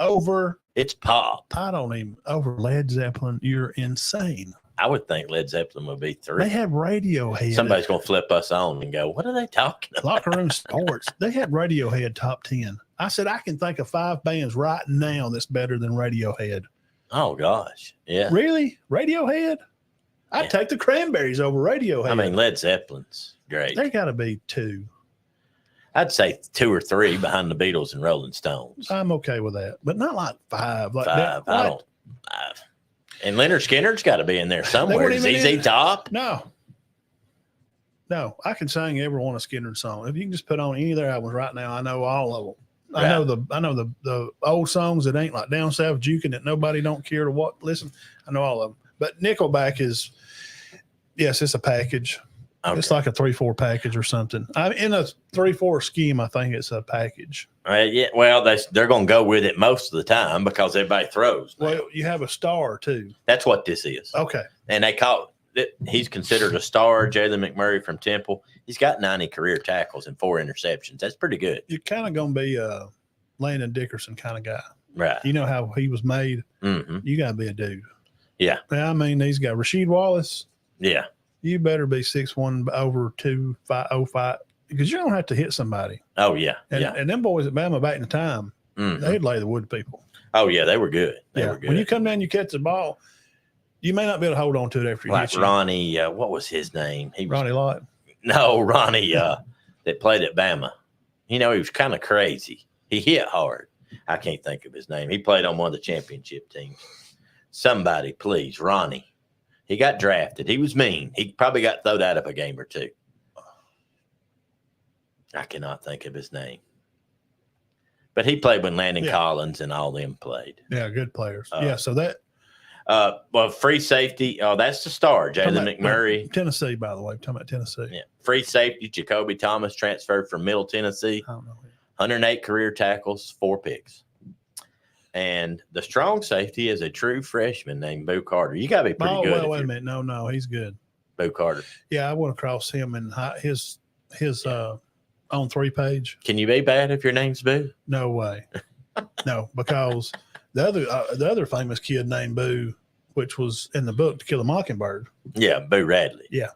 It's pop. I don't even over Led Zeppelin. You're insane. I would think Led Zeppelin would be 3. They had Radiohead. Somebody's gonna flip us on and go, "What are they talking about?" Locker Room Sports. They had Radiohead top 10. I said I can think of 5 bands right now that's better than Radiohead. Oh gosh, yeah. Really, Radiohead? I'd take the Cranberries over Radiohead. I mean, Led Zeppelin's great. They got to be 2. I'd say 2 or 3 behind the Beatles and Rolling Stones. I'm okay with that, but not like 5. Like 5. that, I don't. 5. And Leonard Skinner's got to be in there somewhere. weren't Is even ZZ in- Top? No, I can sing every one of Skinner's songs. If you can just put on any of their albums right now, I know all of them. Right. I know the old songs that ain't like Down South juking that nobody don't care to what listen. I know all of them. But Nickelback is, yes, it's a package. Okay. It's like a 3-4 package or something. In a 3-4 scheme, I think it's a package. Yeah, well, they're going to go with it most of the time because everybody throws. Now. Well, you have a star too. That's what this is. Okay. And they call it, he's considered a star. Jalen McMurray from Temple. He's got 90 career tackles and 4 interceptions. That's pretty good. You're kind of going to be a Landon Dickerson kind of guy. Right. You know how he was made. Mm-hmm. You got to be a dude. Yeah. I mean, these guys, Rasheed Wallace. Yeah. You better be 6'1" over 205 because you don't have to hit somebody. Oh, yeah. And them boys at Bama back in the time, they'd lay the wood people. Oh, yeah. They were good. They were good. When you come down, you catch the ball, you may not be able to hold on to it after you like hit you. Ronnie, what was his name? Ronnie Lott. No, Ronnie that played at Bama. You know, he was kind of crazy. He hit hard. I can't think of his name. He played on one of the championship teams. Somebody, please, Ronnie. He got drafted. He was mean. He probably got thrown out of a game or 2. I cannot think of his name. But he played when Landon Collins and all them played. Yeah, good players. So that. Well, free safety. Oh, that's the star, Jalen McMurray. Tennessee, by the way. I'm talking about Tennessee. Yeah. Free safety, Jacoby Thomas transferred from Middle Tennessee. I don't know. 108 career tackles, 4 picks. And the strong safety is a true freshman named Boo Carter. You got to be pretty good. Well, wait a minute. No, he's good. Boo Carter. Yeah, I went across him in his on 3 page. Can you be bad if your name's Boo? No way. No, because the other famous kid named Boo, which was in the book To Kill a Mockingbird. Yeah, Boo Radley. Yeah.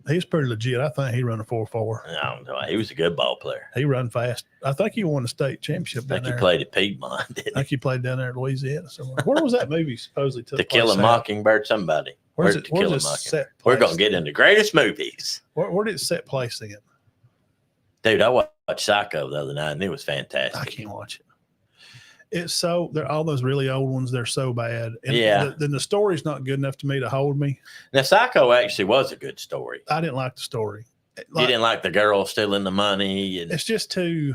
He's pretty legit. I think he run a 4.4. I don't know. He was a good ball player. He run fast. I think he won the state championship I down think there. he played at Piedmont, I didn't think he played down there in Louisiana somewhere. Where was that movie supposedly took To Kill a Mockingbird, somebody. Where's To it Kill a set Mockingbird. place? We're going to get into greatest movies. Where did it set place in? Dude, I watched Psycho the other night, and it was fantastic. I can't watch it. It's so they're all those really old ones. They're so bad. And Yeah. Then the story's not good enough to me to hold me. Now, Psycho actually was a good story. I didn't like the story. You didn't like the girl stealing the money. And It's just too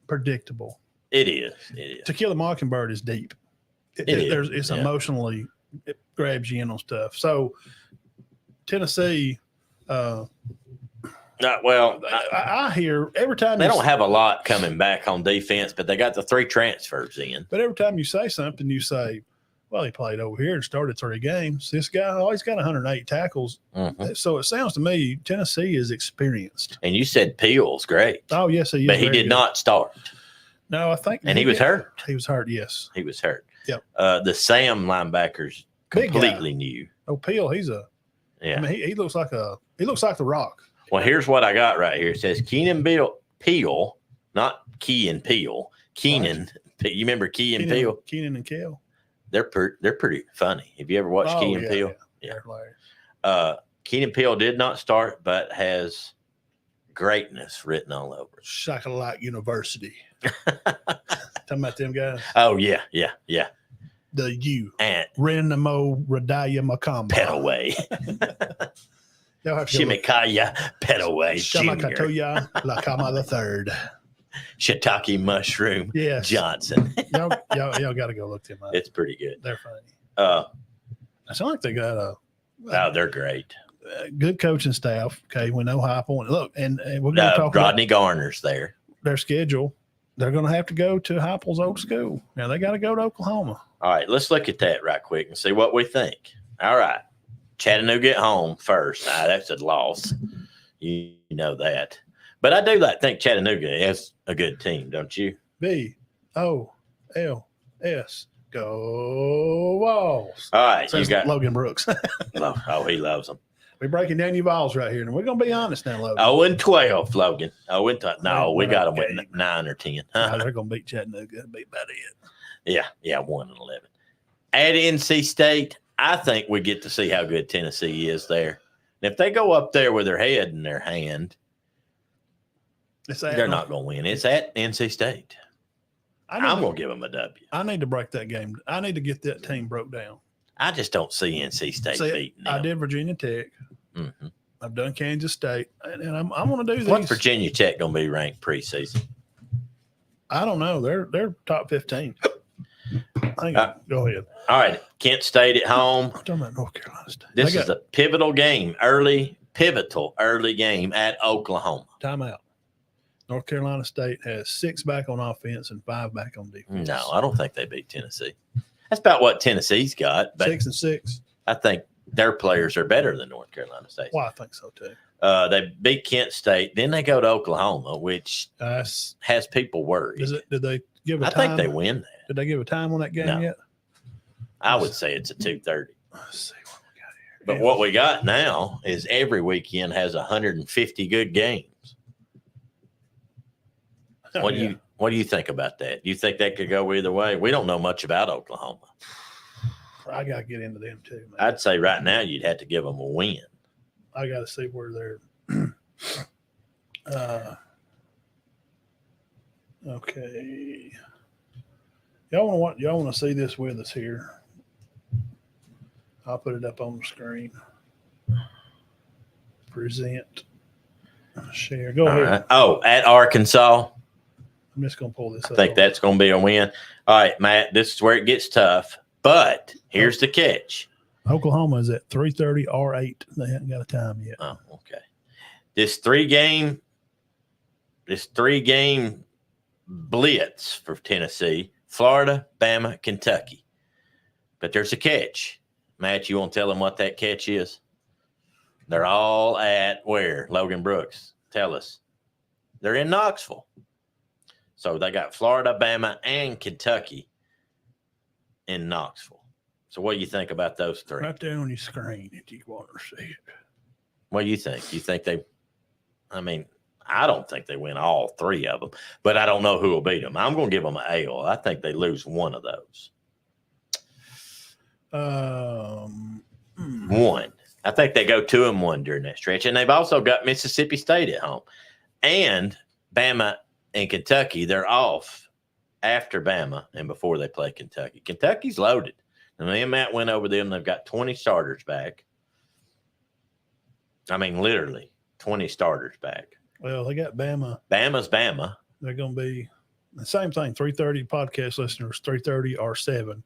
predictable. it is. To Kill a Mockingbird is deep. It's emotionally, it grabs you in on stuff. So Tennessee, I hear every time they don't have a lot coming back on defense, but they got the 3 transfers in. But every time you say something, you say, well, he played over here and started 3 games. This guy, he's got 108 tackles. Mm-hmm. So it sounds to me Tennessee is experienced. And you said Peel's great. Oh, yes, he is. But he did not start. No, I think. And he was hurt. He was hurt, yes. He was hurt. Yep. The Sam linebackers completely new. Oh, Peel, he's a. Yeah. I mean, he looks like the Rock. Well, here's what I got right here. It says Keenan Peel, not Key and Peel. Keenan. Right. You remember Key and Peel? Keenan and Kale. They're pretty funny. Have you ever watched Key and Peel? Yeah. Keenan Peel did not start, but has greatness written all over it. Shakalak University. Talking about them guys. Oh, yeah. The U. And Renamo Radaya Makamba. Petaway. Shimikaya Petaway Jr. Shamakatoya Lakama the Third. Shiitake Mushroom Johnson. y'all got to go look them up. It's pretty good. They're funny. I sound like they got they're great. Good coaching staff. Okay, we know high point. Look, and we're going to talk Rodney Garner's there. Their schedule. They're going to have to go to Heupel's old school. Now they got to go to Oklahoma. All right, let's look at that right quick and see what we think. All right, Chattanooga at home first. That's a loss. You know that. But I do think Chattanooga is a good team, don't you? VOLS. Go Vols. All right, Says you got Logan Brooks. Oh, he loves them. We're breaking down your Vols right here, and we're going to be honest now, Logan. 0-12, Logan. No, we got them with 9 or 10. No, they're going to beat Chattanooga. Beat about it. Yeah, 1-11. At NC State, I think we get to see how good Tennessee is there. And if they go up there with their head in their hand, They're not going to win. It's at NC State. I'm going to give them a W. I need to break that game. I need to get that team broke down. I just don't see NC State beating them. I did Virginia Tech. Mm-hmm. I've done Kansas State, and I'm going to do this. What's Virginia Tech going to be ranked preseason? I don't know. They're top 15. Go ahead. All right, Kent State at home. I'm talking about North Carolina State. This is a pivotal game, pivotal early game at Oklahoma. Timeout. North Carolina State has 6 back on offense and 5 back on defense. No, I don't think they beat Tennessee. That's about what Tennessee's got. But 6 and 6. I think their players are better than North Carolina State. Well, I think so too. They beat Kent State. Then they go to Oklahoma, which has people worried. Did they give a time? I think they win that. Did they give a time on that game yet? I would say it's a 2:30. Let's see what we got here. But what we got now is every weekend has 150 good games. What do you think about that? Do you think that could go either way? We don't know much about Oklahoma. I got to get into them too, man. I'd say right now you'd have to give them a win. I got to see where they're. Okay. Y'all want to see this with us here? I'll put it up on the screen. Present. Share. Go ahead. Right. Oh, at Arkansas. I'm just going to pull this up. I think that's going to be a win. All right, Matt, this is where it gets tough. But here's the catch. Oklahoma is at 3:30 R8. They haven't got a time yet. Oh, okay. This three game blitz for Tennessee, Florida, Bama, Kentucky. But there's a catch. Matt, you want to tell them what that catch is? They're all at where? Logan Brooks. Tell us. They're in Knoxville. So they got Florida, Bama, and Kentucky in Knoxville. So what do you think about those three? Right there on your screen if you want to see it. What do you think? You think I don't think they win all three of them, but I don't know who will beat them. I'm going to give them an L. I think they lose one of those. One. I think they go 2-1 during that stretch. And they've also got Mississippi State at home. And Bama and Kentucky, they're off after Bama and before they play Kentucky. Kentucky's loaded. And me and Matt went over them. They've got 20 starters back. I mean, literally 20 starters back. Well, they got Bama. Bama's Bama. They're going to be the same thing. 3:30 podcast listeners, 3:30 or 7.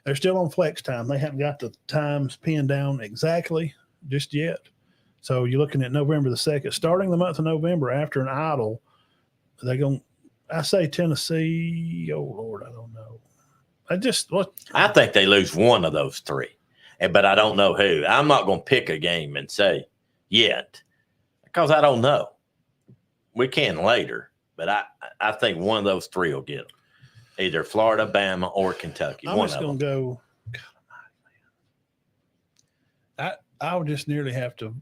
They're still on flex time. They haven't got the times pinned down exactly just yet. So you're looking at November the 2nd, starting the month of November after an idle. They're going. I say Tennessee. Oh Lord, I don't know. I think they lose one of those three, but I don't know who. I'm not going to pick a game and say yet because I don't know. We can later, but I think one of those three will get them. Either Florida, Bama, or Kentucky. I'm just going to go. God, man. I would just nearly have to.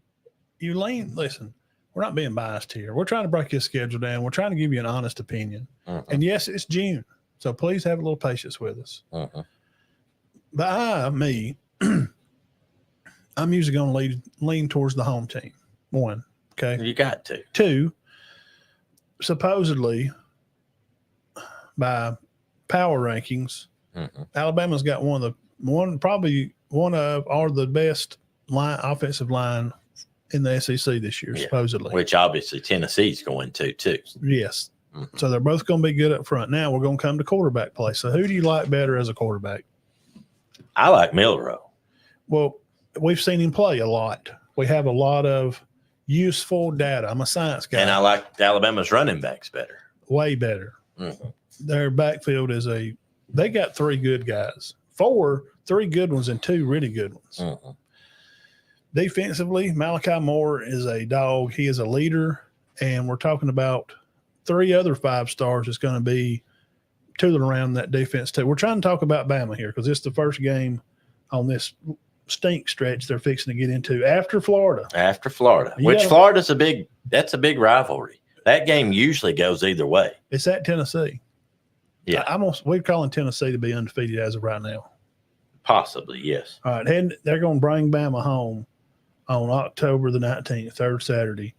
Listen, we're not being biased here. We're trying to break this schedule down. We're trying to give you an honest opinion. Mm-hmm. And yes, it's June. So please have a little patience with us. Mm-hmm. But I'm usually going to lean towards the home team. 1, okay? You got to. 2, supposedly by power rankings, mm-hmm. Alabama's got probably one of the best offensive line in the SEC this year, supposedly. Which obviously Tennessee's going to too. Yes. Mm-hmm. So they're both going to be good up front. Now we're going to come to quarterback play. So who do you like better as a quarterback? I like Milroe. Well, we've seen him play a lot. We have a lot of useful data. I'm a science guy. And I like Alabama's running backs better. Way better. Mm-hmm. Their backfield they got 3 good guys. 3 good ones and 2 really good ones. Mm-hmm. Defensively, Malachi Moore is a dog. He is a leader. And we're talking about 3 other 5 stars that's going to be tooling around that defense too. We're trying to talk about Bama here because it's the first game on this stink stretch they're fixing to get into after Florida. Florida's a big rivalry. That game usually goes either way. It's at Tennessee. Yeah. We're calling Tennessee to be undefeated as of right now. Possibly, yes. All right. And they're going to bring Bama home on October the 19th, third Saturday.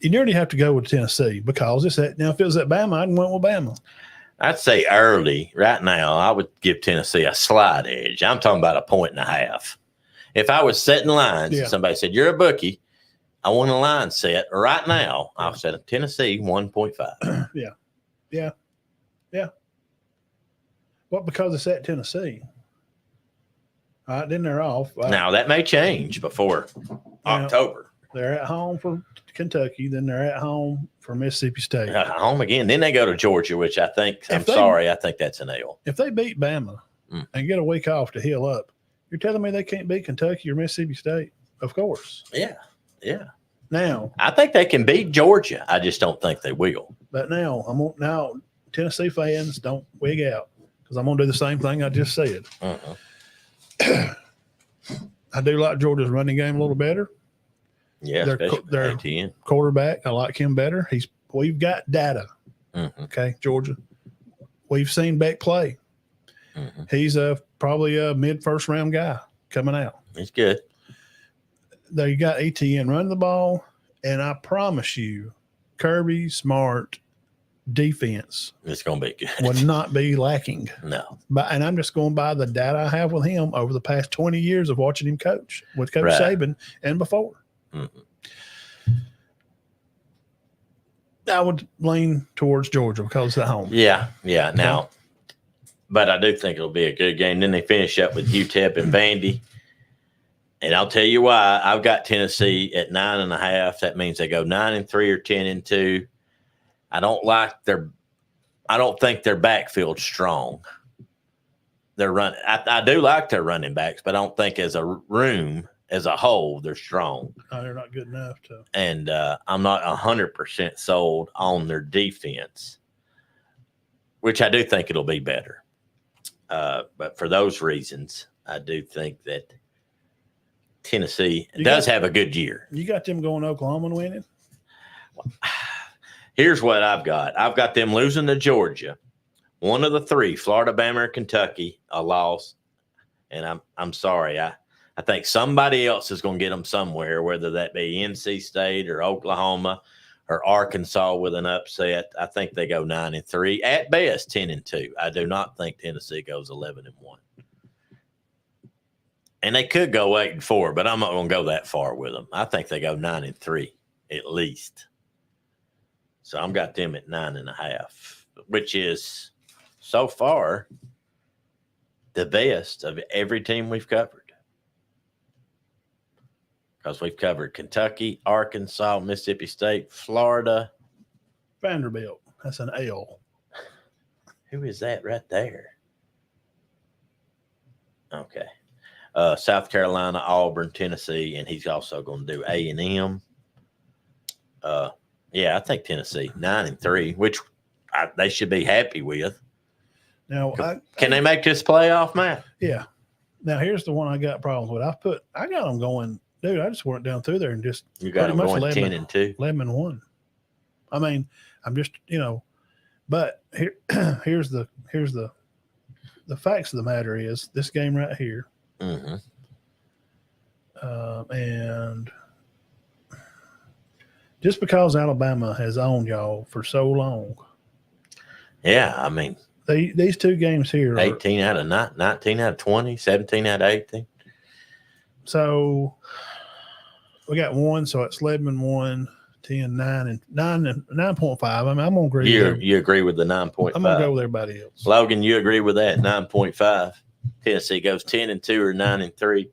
You nearly have to go with Tennessee because it's at now. If it was at Bama, I'd went with Bama. I'd say early right now. I would give Tennessee a slight edge. I'm talking about 1.5. If I was setting lines, and somebody said you're a bookie, I want a line set right now. I'll set Tennessee 1.5. Yeah. Well, because it's at Tennessee. All right, then they're off. Now that may change before October. They're at home for Kentucky, then they're at home for Mississippi State. Home again. Then they go to Georgia, which I think I think that's an L. If they beat Bama and get a week off to heal up, you're telling me they can't beat Kentucky or Mississippi State? Of course. Yeah. Now I think they can beat Georgia. I just don't think they will. But now Tennessee fans don't wig out because I'm gonna do the same thing I just said. Uh-huh. I do like Georgia's running game a little better. Yeah, their quarterback, I like him better. We've got data. Mm-hmm. Okay, Georgia. We've seen Beck play. Mm-hmm. He's probably a mid-first round guy coming out. He's good. They got ETN running the ball, and I promise you, Kirby Smart defense it's going to be good. Would not be lacking. No. And I'm just going by the data I have with him over the past 20 years of watching him coach with Coach Saban and before. Mm-hmm. I would lean towards Georgia because it's at home. Yeah. Now, but I do think it'll be a good game. Then they finish up with UTEP and Vandy. And I'll tell you why. I've got Tennessee at 9.5. That means they go 9-3 or 10-2. I don't think their backfield's strong. They're running. I do like their running backs, but I don't think as a room, as a whole, they're strong. No, they're not good enough to. And I'm not 100% sold on their defense, which I do think it'll be better. But for those reasons, I do think that Tennessee does have a good year. You got them going to Oklahoma and winning? Here's what I've got. I've got them losing to Georgia. One of the three, Florida, Bama, or Kentucky, a loss. And I'm sorry. I think somebody else is going to get them somewhere, whether that be NC State or Oklahoma or Arkansas with an upset. I think they go 9-3. At best, 10-2. I do not think Tennessee goes 11-1. And they could go 8-4, but I'm not going to go that far with them. I think they go 9-3 at least. So I've got them at 9.5, which is so far the best of every team we've covered. Because we've covered Kentucky, Arkansas, Mississippi State, Florida. Vanderbilt. That's an L. Who is that right there? Okay. South Carolina, Auburn, Tennessee, and he's also going to do A&M. Yeah, I think Tennessee 9-3, which they should be happy with. Now, can they make this playoff, Matt? Yeah. Now here's the one I got problems with. I got them going, dude. I just went down through there and just you got them going 10-2, 11-1. I mean, I'm just but here's the facts of the matter is this game right here. Mm-hmm. And just because Alabama has owned y'all for so long. Yeah, I mean. These two games here 18 out of 19 out of 20, 17 out of 18. So we got one, so it's 11-1, 10, 9, and 9.5. I mean, I'm gonna agree. You agree with the 9.5. I'm gonna go with everybody else. Logan, you agree with that 9.5. Tennessee goes 10-2 or 9-3.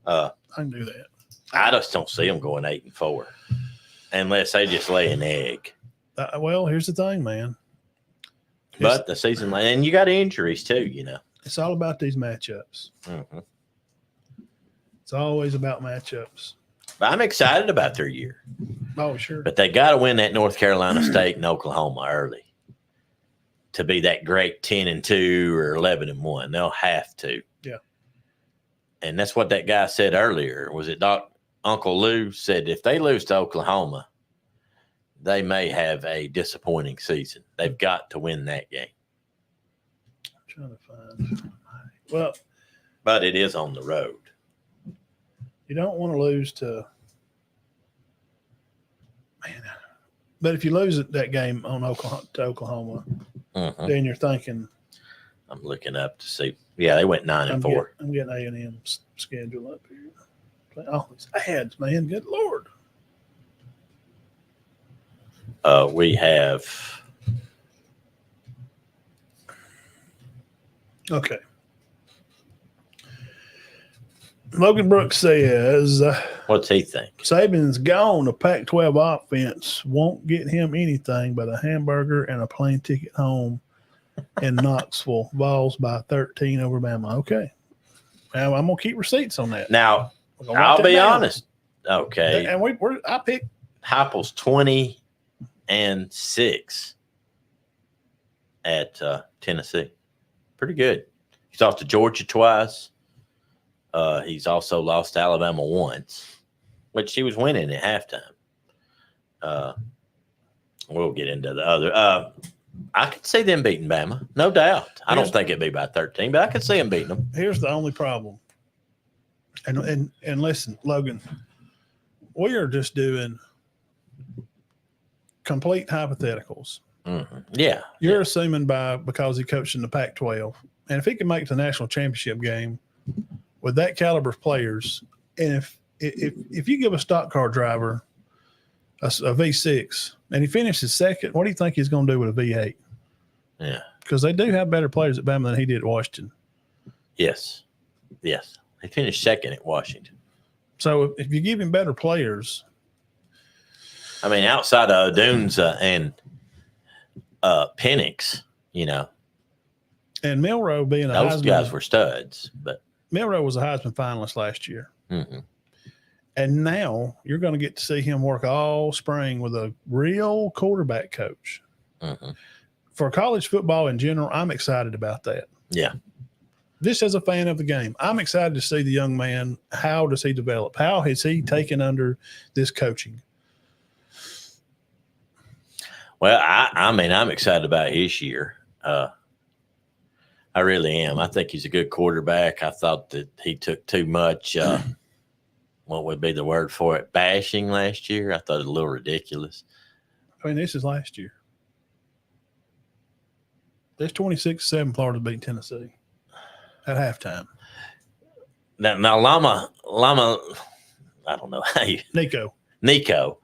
I can do that. I just don't see them going 8-4 unless they just lay an egg. Well, here's the thing, man. But the season, and you got injuries too, It's all about these matchups. Mm-hmm. It's always about matchups. But I'm excited about their year. Oh, sure. But they got to win that North Carolina State and Oklahoma early to be that great 10-2 or 11-1. They'll have to. Yeah. And that's what that guy said earlier. Was it Uncle Lou said if they lose to Oklahoma, they may have a disappointing season. They've got to win that game. I'm trying to find. But it is on the road. You don't want to lose to man. But if you lose that game on Oklahoma, then you're thinking. I'm looking up to see. Yeah, they went 9-4. I'm getting A&M's schedule up here. Oh, these ads, man. Good Lord. We have. Okay. Logan Brooks says, What's he think? Saban's gone. The Pac-12 offense won't get him anything but a hamburger and a plane ticket home in Knoxville. Vols by 13 over Bama. Okay. Now, I'm going to keep receipts on that. Now, I'll be honest. Okay. And I picked Heupel's 20-6 at Tennessee. Pretty good. He's lost to Georgia twice. He's also lost to Alabama once, which he was winning at halftime. We'll get into the other. I could see them beating Bama, no doubt. I don't think it'd be by 13, but I could see them beating them. Here's the only problem. And listen, Logan, we are just doing complete hypotheticals. Mm-hmm. Yeah. You're assuming because he coached in the Pac-12, and if he can make it to the national championship game with that caliber of players, and if you give a stock car driver a V6 and he finishes second, what do you think he's going to do with a V8? Yeah. Because they do have better players at Bama than he did at Washington. Yes. He finished second at Washington. So if you give him better players. I mean, outside of O'Dunes and Penix, And Milroe being those guys were studs, but Milroe was a Heisman finalist last year. Mm-hmm. And now you're going to get to see him work all spring with a real quarterback coach. Mm-hmm. For college football in general, I'm excited about that. Yeah. Just as a fan of the game, I'm excited to see the young man. How does he develop? How has he taken under this coaching? Well, I mean, I'm excited about his year. I really am. I think he's a good quarterback. I thought that he took too much, what would be the word for it, bashing last year. I thought it a little ridiculous. I mean, this is last year. There's 26-7 Florida beat Tennessee at halftime. Now Lama, I don't know how you Nico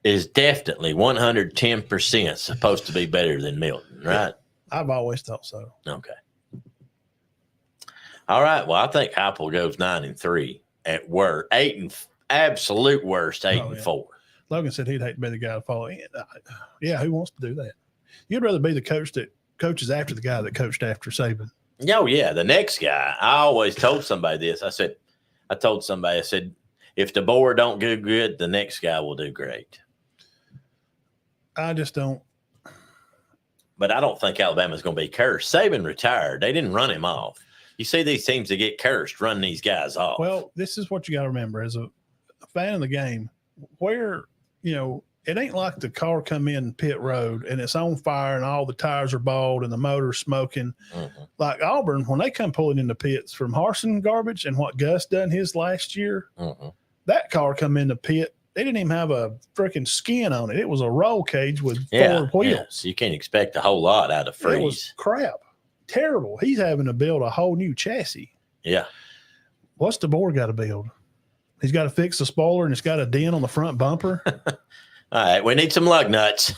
is definitely 110% supposed to be better than Milton, right? I've always thought so. Okay. All right. Well, I think Heupel goes 9-3 at worst. Absolute worst, 8-4. Logan said he'd hate to be the guy to follow. Yeah, who wants to do that? You'd rather be the coach that coaches after the guy that coached after Saban. Oh, yeah. The next guy. I always told somebody this. I said, if the board don't do good, the next guy will do great. I just don't. But I don't think Alabama's going to be cursed. Saban retired. They didn't run him off. You see these teams that get cursed run these guys off. Well, this is what you got to remember as a fan of the game, where, it ain't like the car come in pit road and it's on fire and all the tires are bald and the motor's smoking. Mm-hmm. Like Auburn, when they come pulling in the pits from Harsin garbage and what Gus done his last year, that car come in the pit. They didn't even have a freaking skin on it. It was a roll cage with 4 wheels. Yeah. So you can't expect a whole lot out of Freeze. It was crap. Terrible. He's having to build a whole new chassis. Yeah. What's the board got to build? He's got to fix the spoiler and it's got a dent on the front bumper. All right. We need some lug nuts.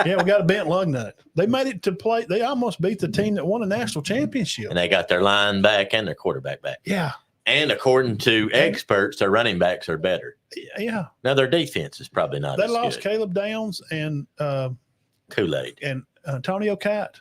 Yeah, we got a bent lug nut. They made it to play. They almost beat the team that won a national championship. And they got their line back and their quarterback back. Yeah. And according to experts, their running backs are better. Yeah. Now their defense is probably not They as lost good. Caleb Downs and Kool-Aid and Antonio Cat.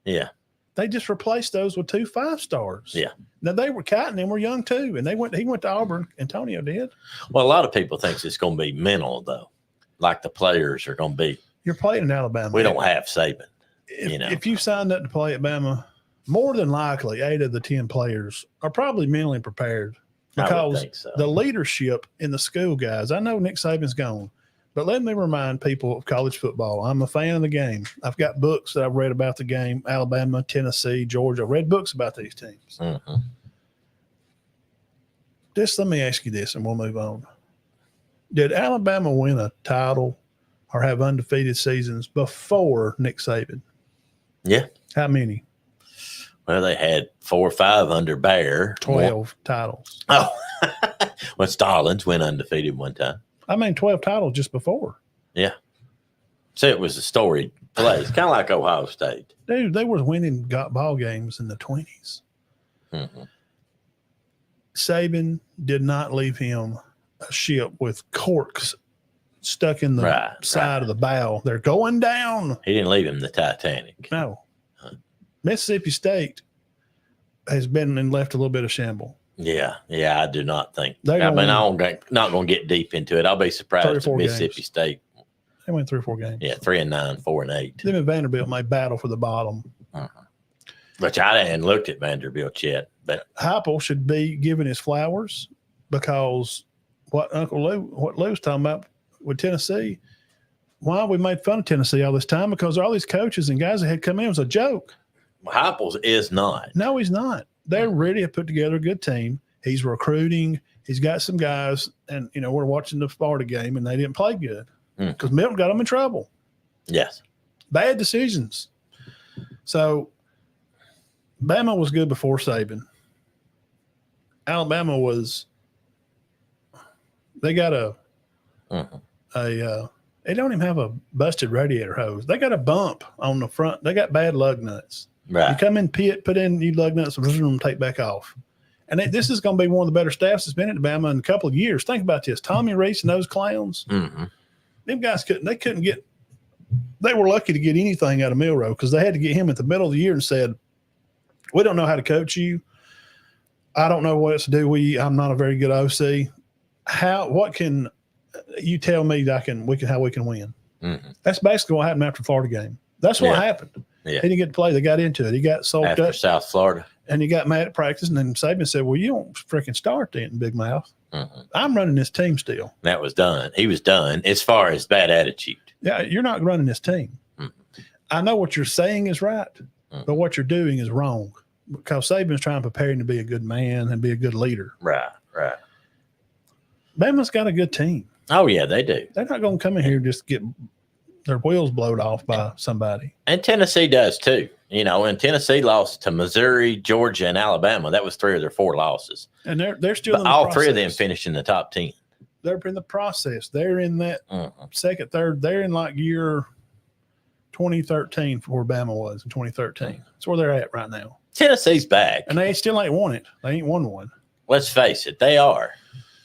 Yeah. They just replaced those with 2 5-stars. Yeah. Now Cat and them were young too, and he went to Auburn. Antonio did. Well, a lot of people think it's going to be mental though, like the players are going to be. You're playing in Alabama. We don't have Saban. If you signed up to play at Bama, more than likely 8 of the 10 players are probably mentally prepared because the leadership in the school guys. I know Nick Saban's gone, but let me remind people of college football. I'm a fan of the game. I've got books that I've read about the game. Alabama, Tennessee, Georgia. I've read books about these teams. Mm-hmm. Just let me ask you this, and we'll move on. Did Alabama win a title or have undefeated seasons before Nick Saban? Yeah. How many? Well, they had 4 or 5 under Bear. 12 titles. Oh, well, Starlins went undefeated one time. I mean, 12 titles just before. Yeah. So it was a storied place, kind of like Ohio State. Dude, they were winning ball games in the 20s. Mm-hmm. Saban did not leave him a ship with corks stuck in the side of the bow. They're going down. He didn't leave him the Titanic. No. Mississippi State has been and left a little bit of shamble. Yeah, I do not think. I'm not going to get deep into it. I'll be surprised if Mississippi State. They went 3 or 4 games. Yeah, 3-9, 4-8. Them and Vanderbilt may battle for the bottom. Which I hadn't looked at Vanderbilt yet. But Heupel should be given his flowers because what Lou's talking about with Tennessee, why we made fun of Tennessee all this time? Because all these coaches and guys that had come in was a joke. Heupel is not. No, he's not. They really have put together a good team. He's recruiting. He's got some guys, and we're watching the Florida game, and they didn't play good because Milton got them in trouble. Yes, bad decisions. So, Bama was good before Saban. Alabama was. They got they don't even have a busted radiator hose. They got a bump on the front. They got bad lug nuts. Right. You come in pit, put in new lug nuts, and take back off. And this is going to be one of the better staffs that's been at Bama in a couple of years. Think about this. Tommy Reese and those clowns, them guys couldn't get – they were lucky to get anything out of Milroe because they had to get him at the middle of the year and said, we don't know how to coach you. I don't know what else to do. I'm not a very good OC. What can you tell me that how we can win? That's basically what happened after the Florida game. That's what happened. Yeah. He didn't get to play. They got into it. He got soaked after up. South Florida. And he got mad at practice. And then Saban said, well, you don't freaking start then, big mouth. I'm running this team still. That was done. He was done as far as bad attitude. Yeah, you're not running this team. I know what you're saying is right, but what you're doing is wrong because Saban's trying to prepare him to be a good man and be a good leader. Right. Bama's got a good team. Oh, yeah, they do. They're not going to come in here and just get their wheels blowed off by somebody. And Tennessee does too. And Tennessee lost to Missouri, Georgia, and Alabama. That was 3 of their 4 losses. And they're still in the all process. 3 of them finished in the top 10. They're in the process. They're in that second, third. They're in like year 2013 for where Bama was in 2013. That's where they're at right now. Tennessee's back. And they still ain't won it. They ain't won one. Let's face it. They are.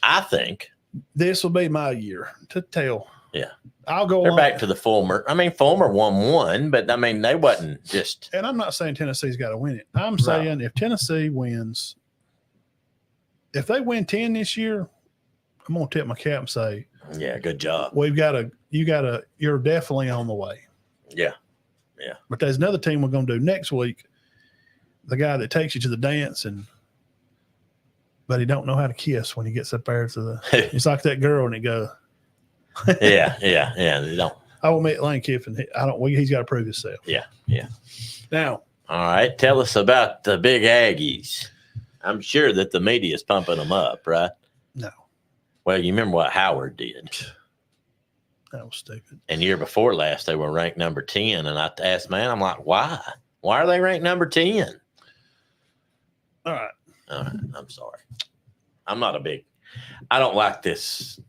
I think. This will be my year to tell. Yeah. I'll go They're back to the former. Former won 1, but they wasn't just. And I'm not saying Tennessee's got to win it. I'm saying if Tennessee wins, if they win 10 this year, I'm going to tip my cap and say, yeah, good job. You're definitely on the way. Yeah. But there's another team we're going to do next week. The guy that takes you to the dance but he don't know how to kiss when he gets up there to it's like that girl and he goes. yeah. They don't. I will meet Lane Kiffin. He's got to prove himself. Yeah. Now, all right. Tell us about the big Aggies. I'm sure that the media is pumping them up, right? No. Well, you remember what Howard did. That was stupid. And the year before last, they were ranked number 10. And I asked, I'm like, why? Why are they ranked number 10? All right. I'm sorry. I don't like this.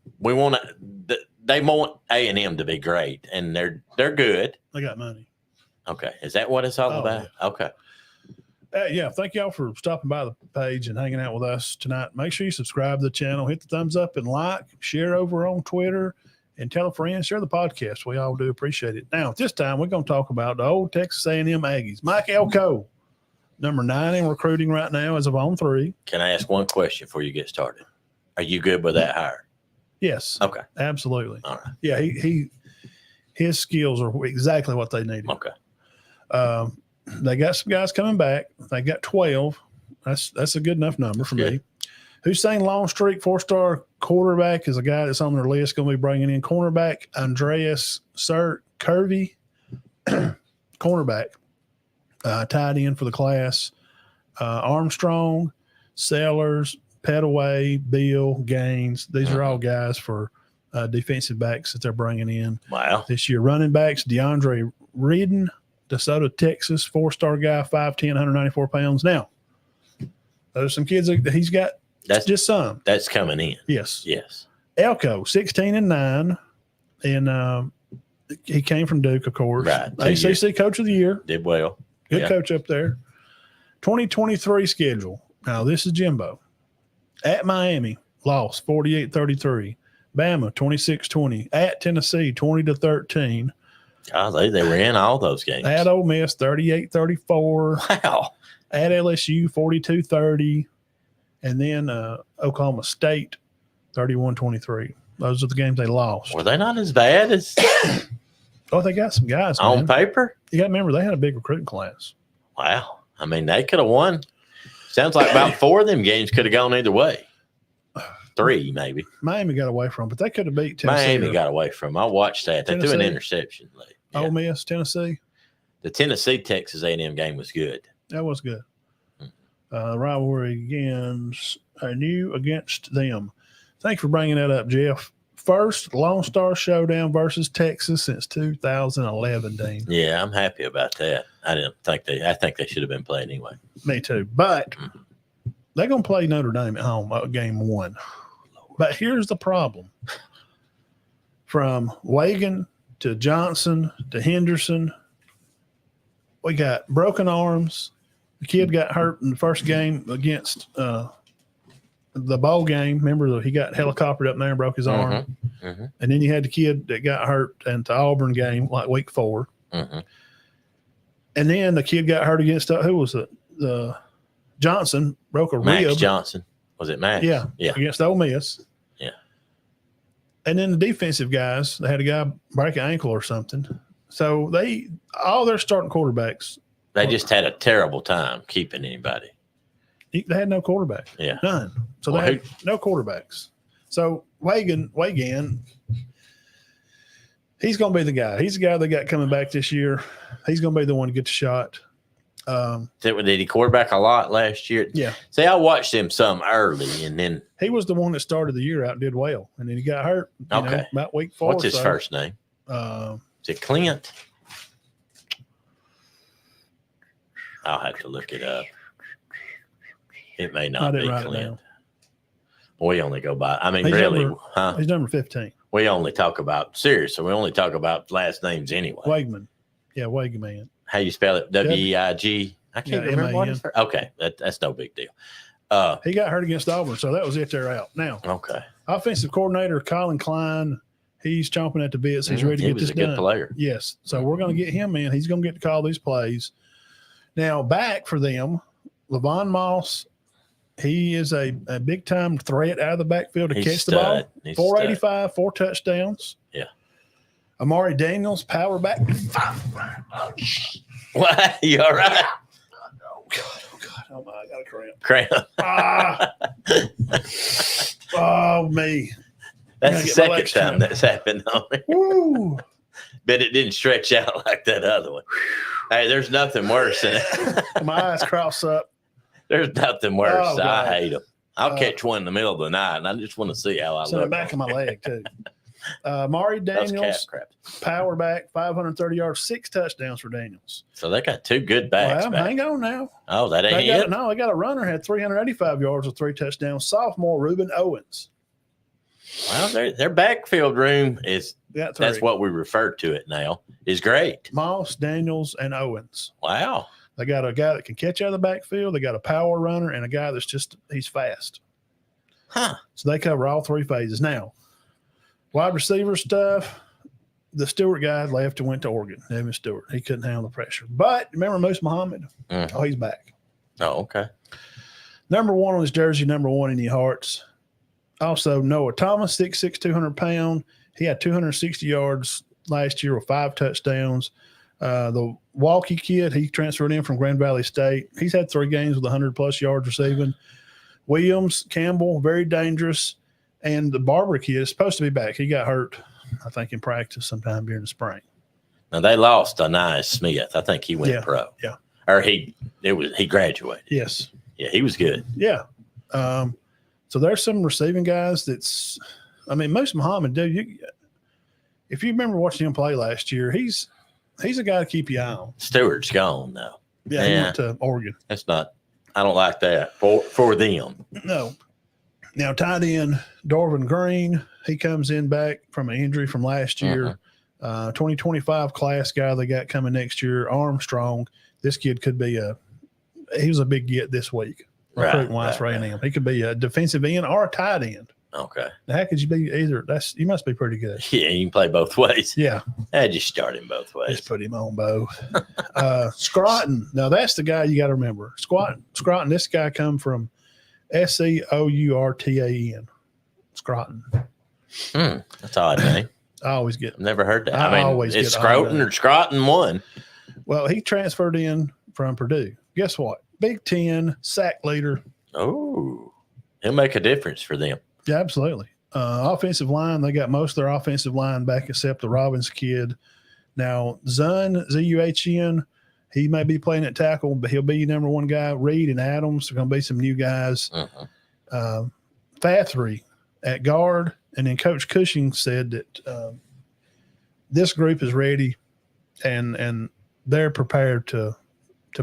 They want A&M to be great, and they're good. They got money. Okay. Is that what it's all about? Yeah. Okay. Thank y'all for stopping by the page and hanging out with us tonight. Make sure you subscribe to the channel, hit the thumbs up and like, share over on Twitter, and tell a friend, share the podcast. We all do appreciate it. Now, at this time, we're going to talk about the old Texas A&M Aggies. Mike Elko, number 9 in recruiting right now as of on 3. Can I ask one question before you get started? Are you good with that hire? Yes. Okay. Absolutely. All right. Yeah, his skills are exactly what they needed. Okay. They got some guys coming back. They got 12. That's a good enough number for me. Hussein Longstreet, 4-star quarterback, is a guy that's on their list. Going to be bringing in cornerback Andreas Curvy, cornerback, tied in for the class. Armstrong, Sellers, Petaway, Bill, Gaines. These are all guys for defensive backs that they're bringing in Wow. this year. Running backs, DeAndre Reedon, DeSoto, Texas, 4-star guy, 5'10", 194 pounds. Now, those are some kids that he's got. That's just some. That's coming in. Yes. Yes. Elko, 16-9, and he came from Duke, of course. Right. ACC Coach of the Year. Did well. Good coach up there. 2023 schedule. Now, this is Jimbo. At Miami, lost 48-33. Bama, 26-20. At Tennessee, 20-13. God, they were in all those games. At Ole Miss, 38-34. Wow. At LSU, 42-30. And then Oklahoma State, 31-23. Those are the games they lost. Were they not as bad as Oh, they got some guys, on man. paper? You got to remember, they had a big recruiting class. Wow. I mean, they could have won. Sounds like about 4 of them games could have gone either way. 3, maybe. Miami got away from, but they could have beat Tennessee. Miami got away from. I watched that. They threw an interception late. Yeah. Ole Miss, Tennessee. The Tennessee Texas A&M game was good. That was good. Rivalry against them. Thanks for bringing that up, Jeff. First Lone Star Showdown versus Texas since 2011, Dean. Yeah, I'm happy about that. I think they should have been played anyway. Me too. But they're going to play Notre Dame at home, game 1. But here's the problem. From Wagon to Johnson to Henderson, we got broken arms. The kid got hurt in the first game against the bowl game. Remember, he got helicoptered up there and broke his arm. Mm-hmm. And then you had the kid that got hurt in the Auburn game, like week 4. Mm-hmm. And then the kid got hurt against, who was it? The Johnson broke a Max rib. Johnson. Was it Max? Yeah. Yeah. Against Ole Miss. Yeah. And then the defensive guys, they had a guy break an ankle or something. So all their starting quarterbacks. They just had a terrible time keeping anybody. They had no quarterback. Yeah. None. So Well, they had no quarterbacks. So Wagan, he's going to be the guy. He's the guy they got coming back this year. He's going to be the one to get the shot. Did he quarterback a lot last year? Yeah. See, I watched him some early, and then He was the one that started the year out and did well. And then he got hurt about week 4. what's his first name? Is it Clint? I'll have to look it up. It may I not be didn't write it Clint. down. We only go by. I mean, He's really, number- He's number 15. we only talk about seriously. We only talk about last names anyway. Wegman. Yeah, Wegman. How you spell it? W-E-I-G. I can't remember what M-A-N. it's for. Okay, that's no big deal. He got hurt against Auburn, so that was it. They're out. Now, Okay, offensive coordinator Colin Klein, he's chomping at the bits. He's ready to he get was this a good done. player. Yes. So we're going to get him in. He's going to get to call these plays. Now, back for them, Levon Moss, he is a big-time threat out of the backfield to He's catch the stud. ball. He's 485, 4 touchdowns. Yeah. Amari Daniels, power back. What? You all right? Oh, God. Oh, my, I got a cramp. Cramp. Oh, me. That's the get my second legs time cramped. that's happened on me. Woo. But it didn't stretch out like that other one. Hey, there's nothing worse than My eyes cross up. there's nothing worse. Oh, God. I hate them. I'll catch one in the middle of the night, and I just want to see how I It's in the look. back of my leg, too. Amari Those Daniels, crap. power back, 530 yards, 6 touchdowns for Daniels. So they got 2 good backs Well, back. hang on now. Oh, that ain't They it? got a runner, had 385 yards with 3 touchdowns. Sophomore Reuben Owens. Well, their backfield room is Got 3. that's what we refer to it now. Is great. Moss, Daniels, and Owens. Wow. They got a guy that can catch out of the backfield. They got a power runner and a guy that's he's fast. Huh. So they cover all 3 phases. Now, wide receiver stuff, the Stewart guy left and went to Oregon. Evan Stewart. He couldn't handle the pressure. But remember Moose Muhammad? Mhm. Oh, he's back. Oh, okay. Number 1 on his jersey, number 1 in your hearts. Also, Noah Thomas, 6'6", 200 pound. He had 260 yards last year with 5 touchdowns. The Walkie kid, he transferred in from Grand Valley State. He's had 3 games with 100-plus yards receiving. Williams, Campbell, very dangerous. And the Barber kid is supposed to be back. He got hurt, I think, in practice sometime during the spring. Now they lost Anais Smith. I think he went pro. Yeah. Or he graduated. Yes. Yeah, he was good. Yeah. So there's some receiving guys that's I mean, Moose Muhammad, dude, if you remember watching him play last year, he's a guy to keep your eye on. Stewart's gone now. Yeah, he went to Oregon. That's not. I don't like that for them. No. Now, tight end Darvin Green, he comes in back from an injury from last year. 2025 class guy they got coming next year. Armstrong, this kid could be he was a big get this week. Recruiting wise for A&M. He could be a defensive end or a tight end. Okay. Now, how could you be either? You must be pretty good. Yeah, you can play both ways. Yeah. I just start him both ways. Just put him on both. Scroton. Now, that's the guy you got to remember. Scroton, this guy come from Seourtan. Scroton. That's odd name. I always get. I've never heard that. I always it's get Scroton or Scroton one. Well, he transferred in from Purdue. Guess what? Big Ten sack leader. Oh, he'll make a difference for them. Yeah, absolutely. Offensive line, they got most of their offensive line back except the Robbins kid. Now, Zuhn, he may be playing at tackle, but he'll be your number one guy. Reed and Adams are going to be some new guys. Fathery at guard. And then Coach Cushing said that this group is ready and they're prepared to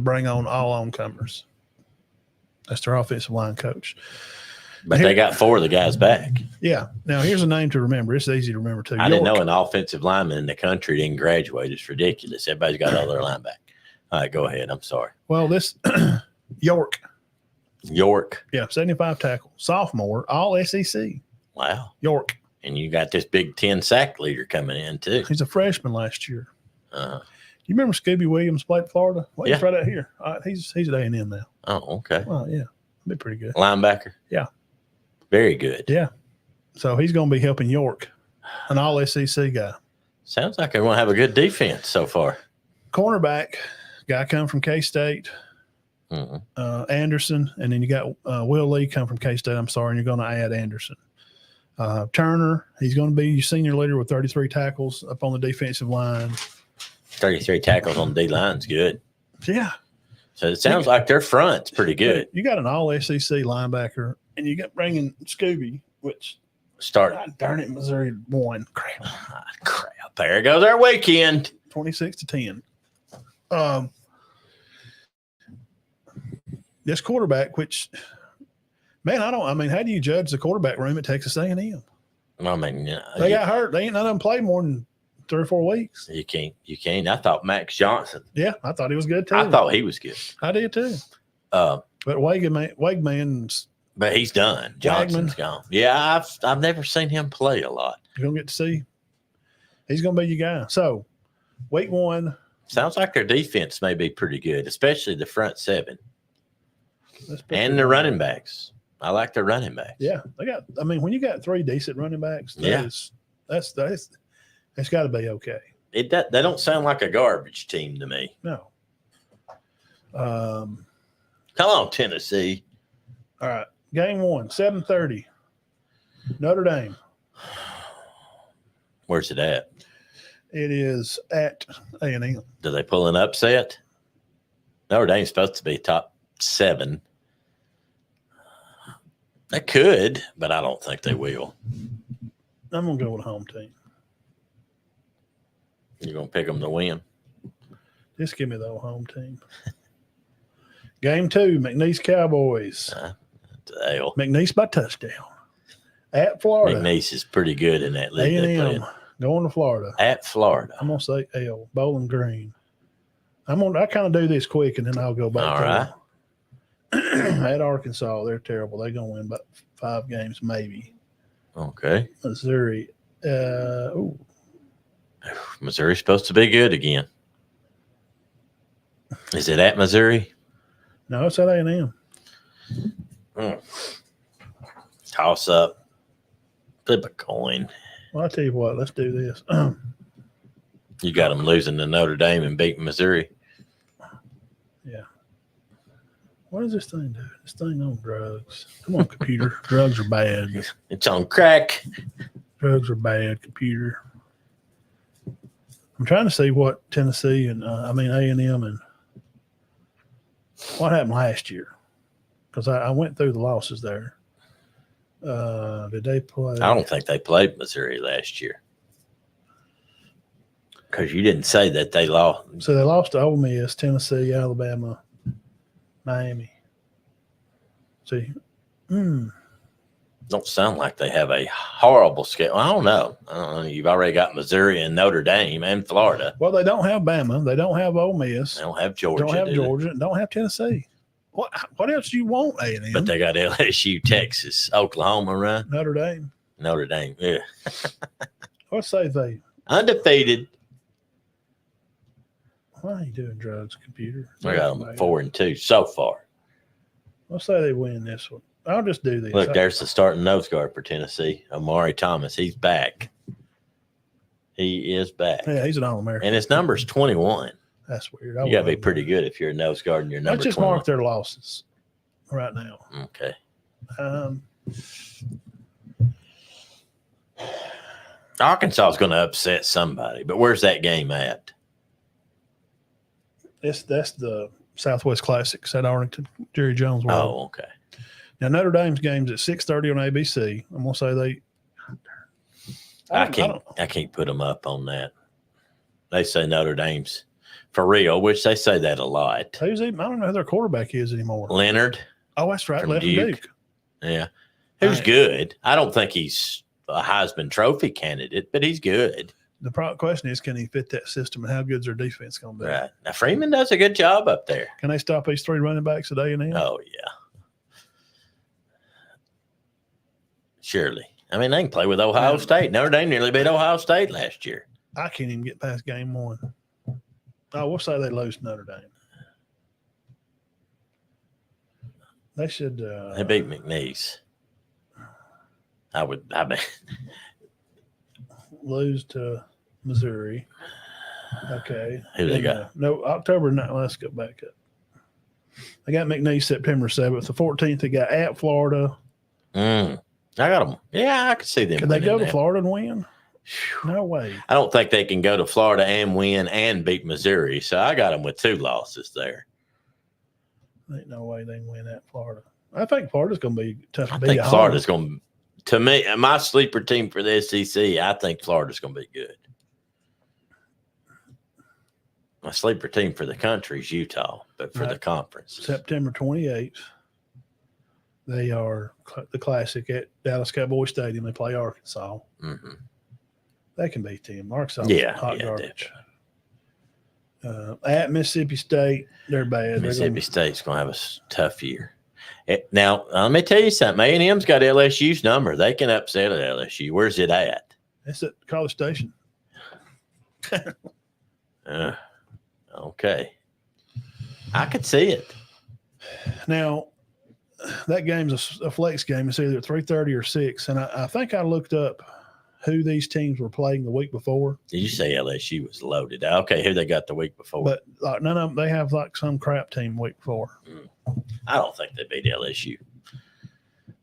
bring on all oncomers. That's their offensive line coach. But they got 4 of the guys back. Yeah. Now, here's a name to remember. It's easy to remember, too. I didn't know an offensive lineman in the country didn't graduate. It's ridiculous. Everybody's got all their line back. All right, go ahead. I'm sorry. Well, this York. Yeah, 75 tackle. Sophomore, all SEC. Wow. York. And you got this Big Ten sack leader coming in, too. He's a freshman last year. You remember Scooby Williams played at Florida? Well, he's right out here. He's at A&M now. Oh, okay. Well, yeah. Be pretty good. Linebacker? Yeah. Very good. Yeah. So he's going to be helping York, an all SEC guy. Sounds like they're going to have a good defense so far. Cornerback, guy come from K-State, Anderson, and then you got Will Lee come from K-State. I'm sorry, and you're going to add Anderson. Turner, he's going to be your senior leader with 33 tackles up on the defensive line. 33 tackles on the D-line's good. Yeah. So it sounds like their front's pretty good. You got an all-SEC linebacker, and you got bringing Scooby, which darn it, Missouri won. Crap. There goes our weekend. 26-10. This quarterback, which, man, how do you judge the quarterback room at Texas A&M? I mean, they got hurt. They ain't none of them played more than 3 or 4 weeks. You can't. I thought Max Johnson. Yeah, I thought he was good too. I thought he was good. I did too. But Wakeman's. But he's done. Johnson's gone. Yeah, I've never seen him play a lot. You're gonna get to see. He's gonna be your guy. So, week 1. Sounds like their defense may be pretty good, especially the front 7 and the running backs. I like their running backs. Yeah, they got. I mean, when you got 3 decent running backs, that's got to be okay. They don't sound like a garbage team to me. No. Come on, Tennessee. All right, game 1, 7:30. Notre Dame. Where's it at? It is at A&M. Do they pull an upset? Notre Dame's supposed to be top 7. They could, but I don't think they will. I'm going to go with a home team. You're going to pick them to win? Just give me the old home team. Game 2, McNeese Cowboys. McNeese by touchdown. At Florida. McNeese is pretty good in that league. A&M going to Florida. At Florida. I'm going to say L, Bowling Green. I kind of do this quick, and then I'll go back. All right. At Arkansas, they're terrible. They're going to win about 5 games, maybe. Okay. Missouri. Missouri's supposed to be good again. Is it at Missouri? No, it's at A&M. Toss up. Flip a coin. Well, I'll tell you what. Let's do this. You got them losing to Notre Dame and beating Missouri. Yeah. What does this thing do? This thing on drugs. Come on, computer. Drugs are bad. It's on crack. Drugs are bad, computer. I'm trying to see what Tennessee and A&M and what happened last year, because I went through the losses there. Did they play? I don't think they played Missouri last year. Because you didn't say that they lost. So they lost to Ole Miss, Tennessee, Alabama, Miami. See, Don't sound like they have a horrible schedule. I don't know. You've already got Missouri and Notre Dame and Florida. well, they don't have Bama. They don't have Ole Miss. They don't have Georgia. Don't have Georgia. Don't have Tennessee. What else do you want, A&M? But they got LSU, Texas, Oklahoma, right? Notre Dame. Notre Dame, yeah. What say they? Undefeated. Why are you doing drugs, computer? I got them 4-2 so far. Let's say they win this one. I'll just do this. Look, there's the starting nose guard for Tennessee, Amari Thomas. He's back. He is back. Yeah, he's an All-American. And his number's 21. That's weird. You got to be pretty good if you're a nose guard and you're number Let's just 21. mark their losses right now. Okay. Arkansas is going to upset somebody, but where's that game at? That's the Southwest Classics at Arlington, Jerry Jones World. Oh, okay. Now Notre Dame's game's at 6:30 on ABC. I'm gonna say they. I can't put them up on that. They say Notre Dame's for real, which they say that a lot. Who's even? I don't know who their quarterback is anymore. Leonard. Oh, that's right, from left from Duke. Yeah, who's good. I don't think he's a Heisman Trophy candidate, but he's good. The question is, can he fit that system, and how good's their defense going to be? Right. Now, Freeman does a good job up there. Can they stop these 3 running backs at A&M? Oh, yeah. Surely. I mean, they can play with Ohio State. Notre Dame nearly beat Ohio State last year. I can't even get past game 1. Oh, we'll say they lose to Notre Dame. They should. They beat McNeese. I mean, lose to Missouri. Okay. Who they got? No, October 9th. Let's go back up. They got McNeese September 7th. The 14th, they got at Florida. I got them. Yeah, I could see them. Can they go to Florida and win? No way. I don't think they can go to Florida and win and beat Missouri. So I got them with 2 losses there. Ain't no way they can win at Florida. I think Florida's going to be tough to beat. I think Florida's going to me, my sleeper team for the SEC, I think Florida's going to be good. My sleeper team for the country is Utah, but for the conference. September 28th, they are the Classic at Dallas Cowboy Stadium. They play Arkansas. Mm-hmm. They can beat them. Arkansas hot garbage. At Mississippi State, they're bad. Mississippi State's going to have a tough year. Now, let me tell you something. A&M's got LSU's number. They can upset at LSU. Where's it at? It's at College Station. Okay. I could see it. Now, that game's a flex game. It's either 3:30 or 6. And I think I looked up who these teams were playing the week before. Did you say LSU was loaded? Okay, who they got the week before? But none of them, they have some crap team week before. I don't think they beat LSU.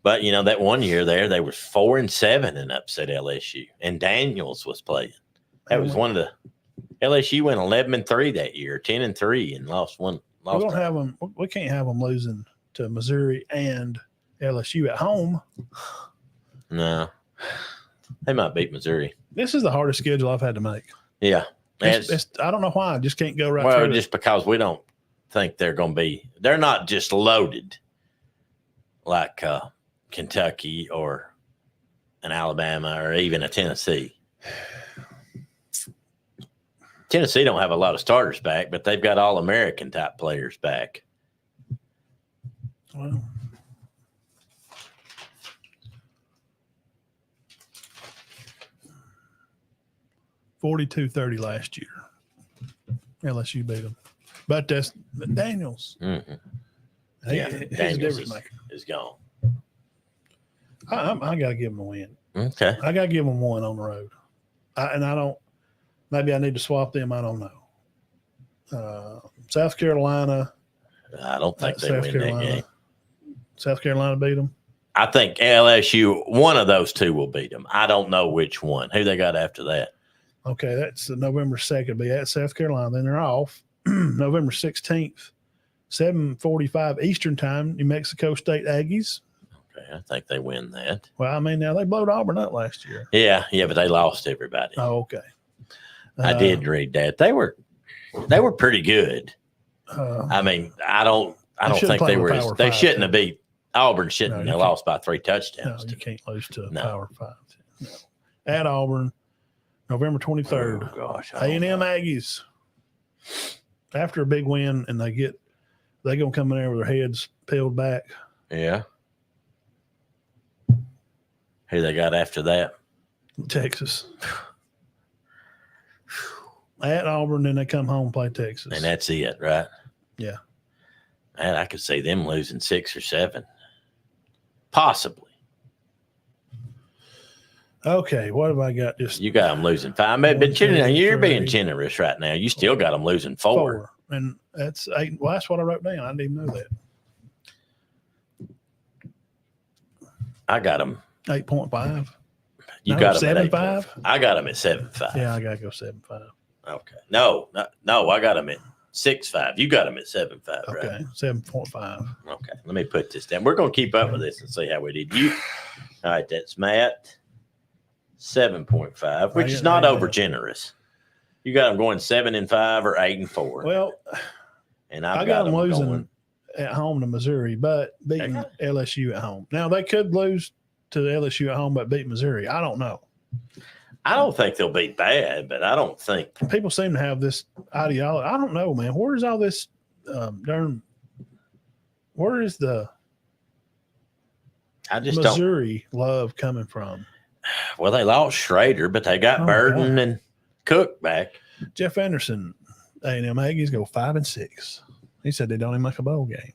But, that one year there, they were 4-7 and upset LSU. And Daniels was playing. That was one of the – LSU went 11-3 that year, 10-3, and lost one. We don't have them. We can't have them losing to Missouri and LSU at home. No. They might beat Missouri. This is the hardest schedule I've had to make. Yeah. I don't know why. I just can't go right through Well, just because we don't think they're going to be – they're not just loaded like Kentucky or an Alabama or even a Tennessee. Tennessee don't have a lot of starters back, but they've got All-American type players back. Well, $42-30 last year. LSU beat them, but that's Daniels. Mm-hmm. Daniels is gone. I got to give them a win. Okay, I got to give them one on the road. I don't. Maybe I need to swap them. I don't know. South Carolina. I don't think they win that game. South Carolina beat them. I think LSU, one of those two will beat them. I don't know which one. Who they got after that? Okay, that's November 2nd. Be at South Carolina. Then they're off. November 16th, 7:45 Eastern Time, New Mexico State Aggies. Okay, I think they win that. Well, I mean, now they blowed Auburn up last year. Yeah, but they lost everybody. Oh, okay. I did read that. They were pretty good. I mean, I don't think they were. They shouldn't have beat Auburn. Shouldn't they lost by 3 touchdowns? No, you can't lose to No. Power 5. No. At Auburn, November 23rd. Oh, gosh, A&M Aggies. After a big win, and they're gonna come in there with their heads peeled back. Yeah. Who they got after that? Texas. At Auburn, then they come home and play Texas. And that's it, right? Yeah. Man, I could see them losing 6 or 7. Possibly. Okay, what have I got? Just You got them losing 5. But you're being generous right now. You still got them losing 4. And that's 8. Well, that's what I wrote down. I didn't even know that. I got them. 8.5. You No, got them 7.5? at 8.5. I got them at 7.5. Yeah, I gotta go 7.5. Okay. No, I got them at 6.5. You got them at 7.5, right? Okay, 7.5. Okay. Let me put this down. We're going to keep up with this and see how we did. All right, that's Matt. 7.5, which is not over generous. You got them going 7-5 or 8-4. Well, and I got them losing at home to Missouri, but beating LSU at home. Now they could lose to LSU at home, but beat Missouri. I don't know. I don't think they'll be bad, but I don't think people seem to have this ideology. I don't know, man. Where is all this where is the Missouri love coming from? Well, they lost Schrader, but they got Burden and Cook back. Jeff Anderson, A&M Aggies go 5-6. He said they don't even make a bowl game.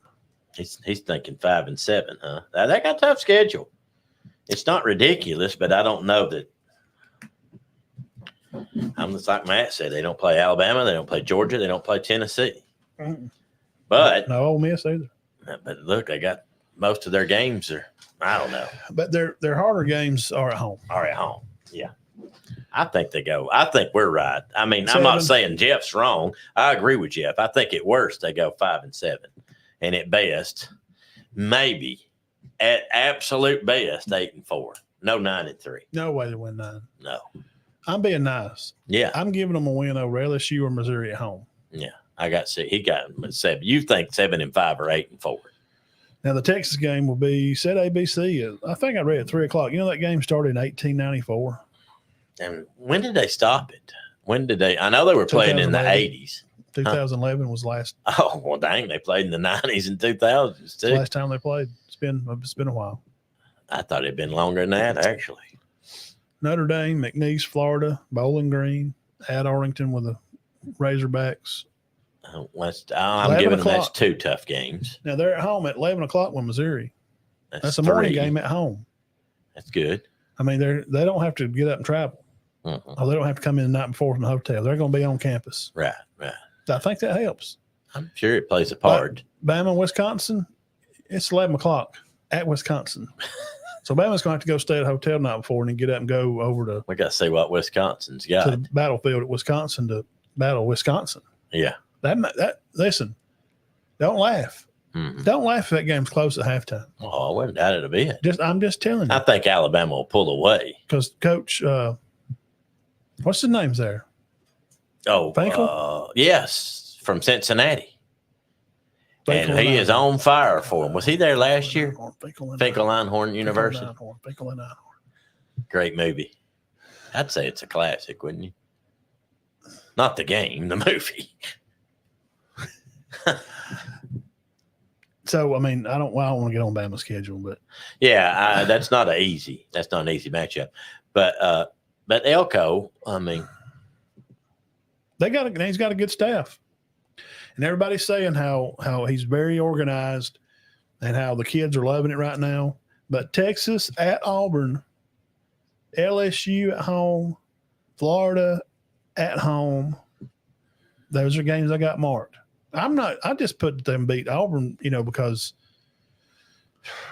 He's thinking 5-7, huh? They got a tough schedule. It's not ridiculous, but I don't know that. I'm just like Matt said. They don't play Alabama. They don't play Georgia. They don't play Tennessee. Mm-hmm. But no Ole Miss either. But look, they got most of their games are. I don't know. But their harder games are at home. Yeah. I think they go. I think we're right. I mean, 7. I'm not saying Jeff's wrong. I agree with Jeff. I think at worst they go 5-7, and at best, maybe at absolute best 8-4. No 9-3. No way to win 9. No. I'm being nice. Yeah. I'm giving them a win over LSU or Missouri at home. Yeah. He got them at 7. You think 7-5 or 8-4? Now, the Texas game will be set ABC. I think I read at 3 o'clock. You know, that game started in 1894. And when did they stop it? When did they? I know they were playing in the 80s. 2011 was last. Oh, well, dang. They played in the 90s and 2000s, too. Last time they played. It's been a while. I thought it'd been longer than that, actually. Notre Dame, McNeese, Florida, Bowling Green, at Arlington with the Razorbacks. I'm giving them that's 2 tough games. Now they're at home at 11 o'clock with Missouri. That's a morning game at home. That's good. I mean, they don't have to get up and travel. Mm-hmm. Or they don't have to come in the night before from the hotel. They're going to be on campus. Right. I think that helps. I'm sure it plays a part. Bama, Wisconsin, it's 11 o'clock at Wisconsin. So Bama's going to have to go stay at a hotel the night before and then get up and go over to. We got to see what Wisconsin's got. To the battlefield at Wisconsin to battle Wisconsin. Yeah. Listen, don't laugh. Mm-hmm. Don't laugh if that game's close at halftime. Oh, I wouldn't doubt it a bit. I'm just telling you. I think Alabama will pull away. Because Coach, what's his name's there? Oh, Finkel? Yes, from Cincinnati. Finkel and he is on fire for him. Was he there last year? Finkel Einhorn University. Finkel and Einhorn. Great movie. I'd say it's a classic, wouldn't you? Not the game, the movie. So, I mean, I don't want to get on Bama's schedule, but yeah, that's not an easy matchup. But Elko, I mean, he's got a good staff, and everybody's saying how he's very organized and how the kids are loving it right now. But Texas at Auburn, LSU at home, Florida at home, those are games I got marked. I just put them beat Auburn, because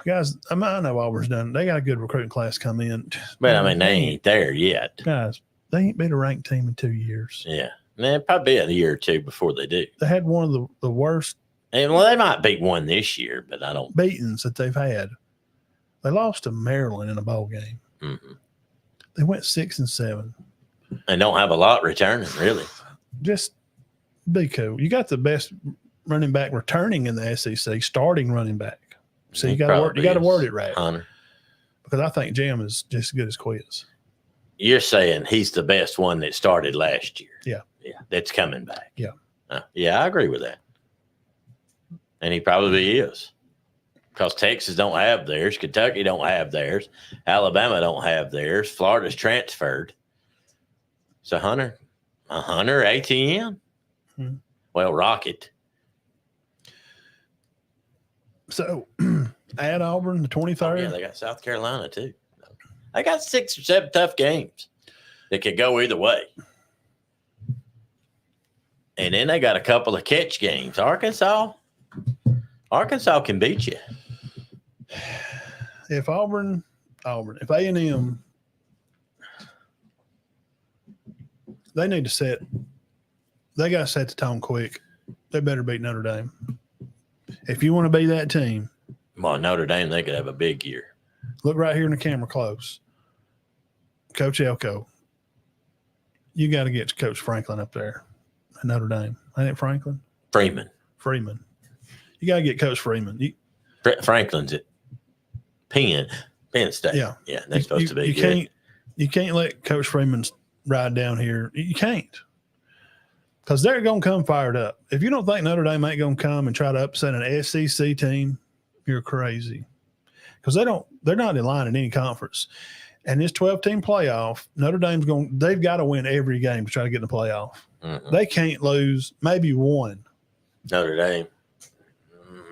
guys, I know Auburn's done. They got a good recruiting class come in. But I mean, they ain't there yet. Guys, they ain't been a ranked team in 2 years. Yeah. It'll probably be a year or two before they do. They had one of the worst. And well, they might beat one this year, but I don't. Beatings that they've had. They lost to Maryland in a bowl game. Mm-hmm. They went 6-7. They don't have a lot returning, really. Just be cool. You got the best running back returning in the SEC, starting running back. So you got to word it right. Hunter. Because I think Jam is just as good as Quiz. You're saying he's the best one that started last year. Yeah. Yeah. That's coming back. Yeah. Yeah, I agree with that. And he probably is. Because Texas don't have theirs. Kentucky don't have theirs. Alabama don't have theirs. Florida's transferred. So Hunter, ATM? Well, Rocket. So at Auburn, the 23rd. Yeah, they got South Carolina too. They got 6 or 7 tough games that could go either way. And then they got a couple of catch games. Arkansas can beat you. If Auburn, if A&M, they need to they got to set the tone quick. They better beat Notre Dame. If you want to be that team. Well, Notre Dame, they could have a big year. Look right here in the camera close. Coach Elko, you got to get Coach Franklin up there at Notre Dame. Ain't it Franklin? Freeman. You got to get Coach Freeman. Franklin's at Penn State. Yeah. Yeah, they're supposed to be you good. You can't let Coach Freeman ride down here. You can't. Because they're going to come fired up. If you don't think Notre Dame ain't going to come and try to upset an SEC team, you're crazy. Because they're not in line in any conference. And this 12-team playoff, Notre Dame's they've got to win every game to try to get in the playoff. Mm-hmm. They can't lose maybe one. Notre Dame.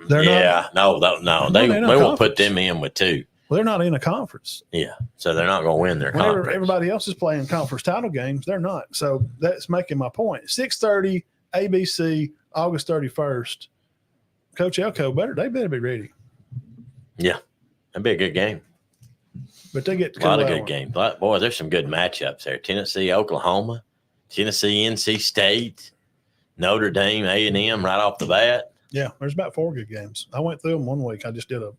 They're not. No. They won't put them in with 2. Well, they're not in a conference. Yeah, so they're not going to win their conference. Everybody else is playing conference title games. They're not. So that's making my point. 6:30 ABC, August 31st. Coach Elko they better be ready. Yeah, that'd be a good game. But they get a lot of good games. Boy, there's some good matchups there. Tennessee, Oklahoma, Tennessee, NC State, Notre Dame, A&M right off the bat. Yeah, there's about 4 good games. I went through them one week. I just did a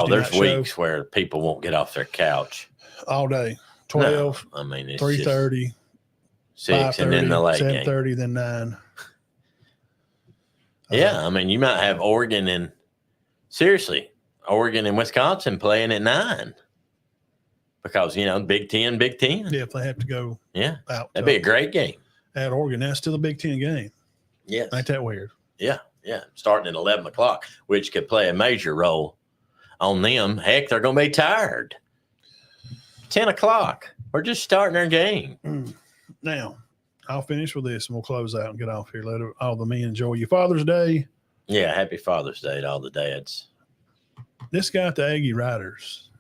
there's weeks where people won't get off their couch all day. 12, no, I mean, it's 3:30, 6, and then the late 7:30, game. then 9. Yeah, I mean, you might have Oregon and Wisconsin playing at 9 because Big Ten. Yeah, if they have to go. Yeah, out, that'd be a great game. At Oregon, that's still a Big Ten game. Yes, ain't that weird? Yeah, starting at 11 o'clock, which could play a major role on them. Heck, they're going to be tired. 10 o'clock. We're just starting our game. Now, I'll finish with this and we'll close out and get off here. Let all the men enjoy your Father's Day. Yeah, happy Father's Day to all the dads. This guy at the Aggie Riders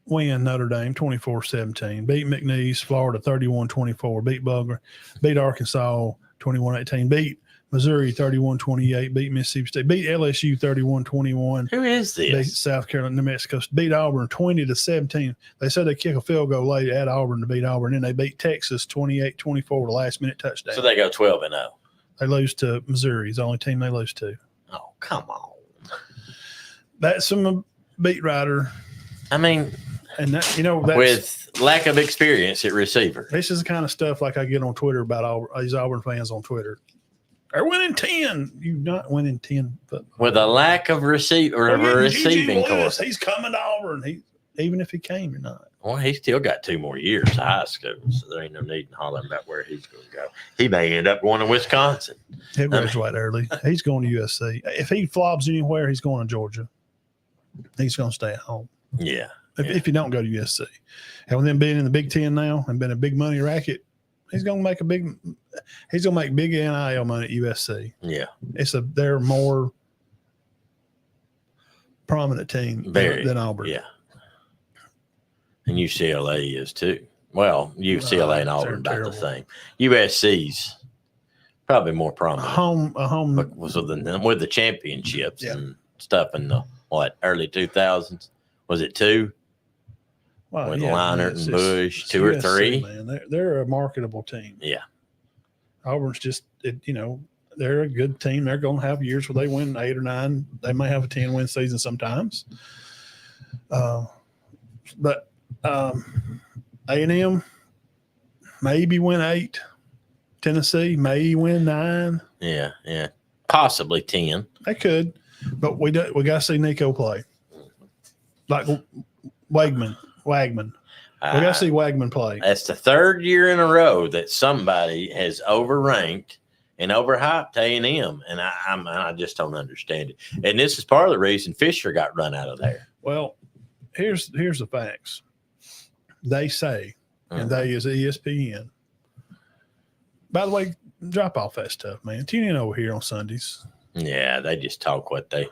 win Notre Dame 24-17. Beat McNeese, Florida 31-24. Beat Butler. Beat Arkansas 21-18. Beat Missouri 31-28, beat Mississippi State, beat LSU 31-21. Who is this? Beat South Carolina, New Mexico, beat Auburn 20-17. They said they kick a field goal late at Auburn to beat Auburn, and they beat Texas 28-24 with a last-minute touchdown. So they go 12-0. They lose to Missouri. It's the only team they lose to. Oh, come on. That's some beat writer. I mean, and that, with lack of experience at receiver. This is the kind of stuff like I get on Twitter about these Auburn fans on Twitter. They're winning 10. You're not winning 10. But with a lack of receiving course. He's coming to Auburn. Even if he came, you're not. Well, he's still got 2 more years of high school, so there ain't no need in hollering about where he's going to go. He may end up going to Wisconsin. He'll graduate early. He's going to USC. If he flops anywhere, he's going to Georgia. He's going to stay at home. Yeah. If you don't go to USC. And with them being in the Big Ten now and been a big money racket, he's going to make big NIL money at USC. Yeah. They're more prominent team than Auburn. Yeah. And UCLA is too. Well, UCLA and Auburn about the same. USC's probably more prominent. A home was with the championships and stuff in the early 2000s. Was it 2? Well, with Leinart and Bush, 2 USC, or 3. Man, they're a marketable team. Yeah. Auburn's just they're a good team. They're going to have years where they win 8 or 9. They may have a 10-win season sometimes. But A&M maybe win 8. Tennessee may win 9. Yeah, yeah. Possibly 10. They could, but we got to see Nico play. Like Wagman. We got to see Wagman play. That's the third year in a row that somebody has overranked and overhyped A&M, and I just don't understand it. And this is part of the reason Fisher got run out of there. Well, here's the facts. They say, and they is ESPN. By the way, drop off that stuff, man. Tune in over here on Sundays. Yeah, they just talk what they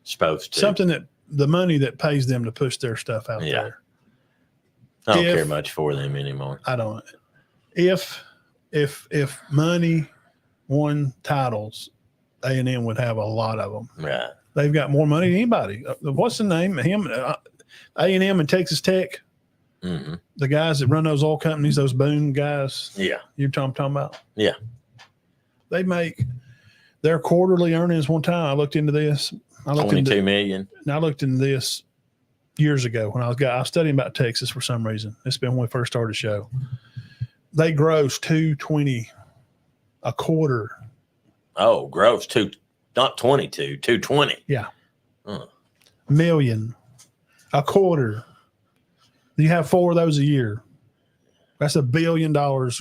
supposed to. Something that the money that pays them to push their stuff out there. I don't care much for them anymore. I don't. If money won titles, A&M would have a lot of them. Right. They've got more money than anybody. What's the name? A&M and Texas Tech. Mm-hmm. The guys that run those oil companies, those Boone guys. Yeah. You're talking about? Yeah. They make their quarterly earnings one time. I looked into this. $22 million. And I looked into this years ago when I was studying about Texas for some reason. It's been when we first started the show. They gross $220 a quarter. Oh, gross not 22, 220. Yeah. Million a quarter. You have 4 of those a year. That's $1 billion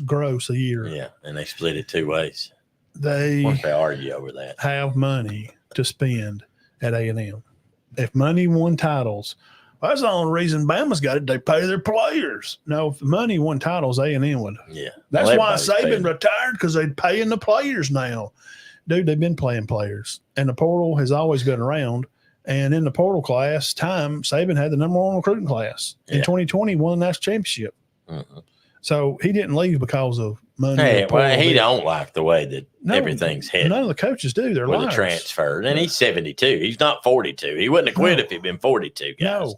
gross a year. Yeah, and they split it 2 ways. They argue over that. Have money to spend at A&M. If money won titles, that's the only reason Bama's got it. They pay their players. No, if money won titles, A&M would. Yeah. That's why Saban retired, because they're paying the players now. Dude, they've been playing players. And the portal has always been around. And in the portal class time, Saban had the number 1 recruiting class. In 2020, won the national championship. Mm-hmm. So he didn't leave because of money. Hey, well, he don't like the way that everything's headed. None of the coaches do. They're with liars. The transfer. And he's 72. He's not 42. He wouldn't have quit if he'd been 42, guys. No.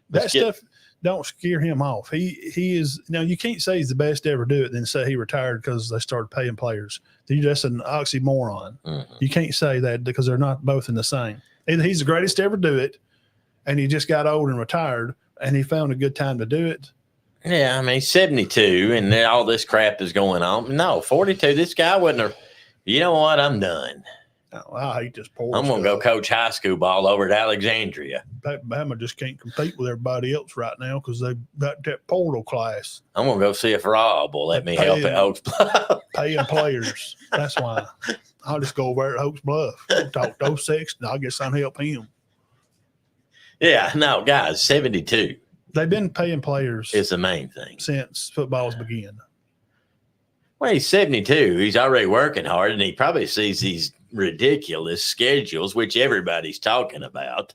That stuff don't scare him off. He is – now, you can't say he's the best to ever do it then say he retired because they started paying players. That's an oxymoron. Mm-hmm. You can't say that because they're not both in the same. Either he's the greatest to ever do it, and he just got old and retired, and he found a good time to do it. Yeah, I mean, 72, and all this crap is going on. No, 42, this guy wouldn't have – you know what? I'm done. Oh, I hate this poor I'm going to go coach high school ball over at Alexandria. Bama just can't compete with everybody else right now because they've got that portal class. I'm going to go see if Rob will let me help at Oaks Bluff. Paying players. That's why. I'll just go over there at Oaks Bluff, talk to 06, and I guess I'll help him. Yeah, no, guys, 72. They've been paying players. It's the main thing. Since football's began. Well, he's 72. He's already working hard, and he probably sees these ridiculous schedules, which everybody's talking about.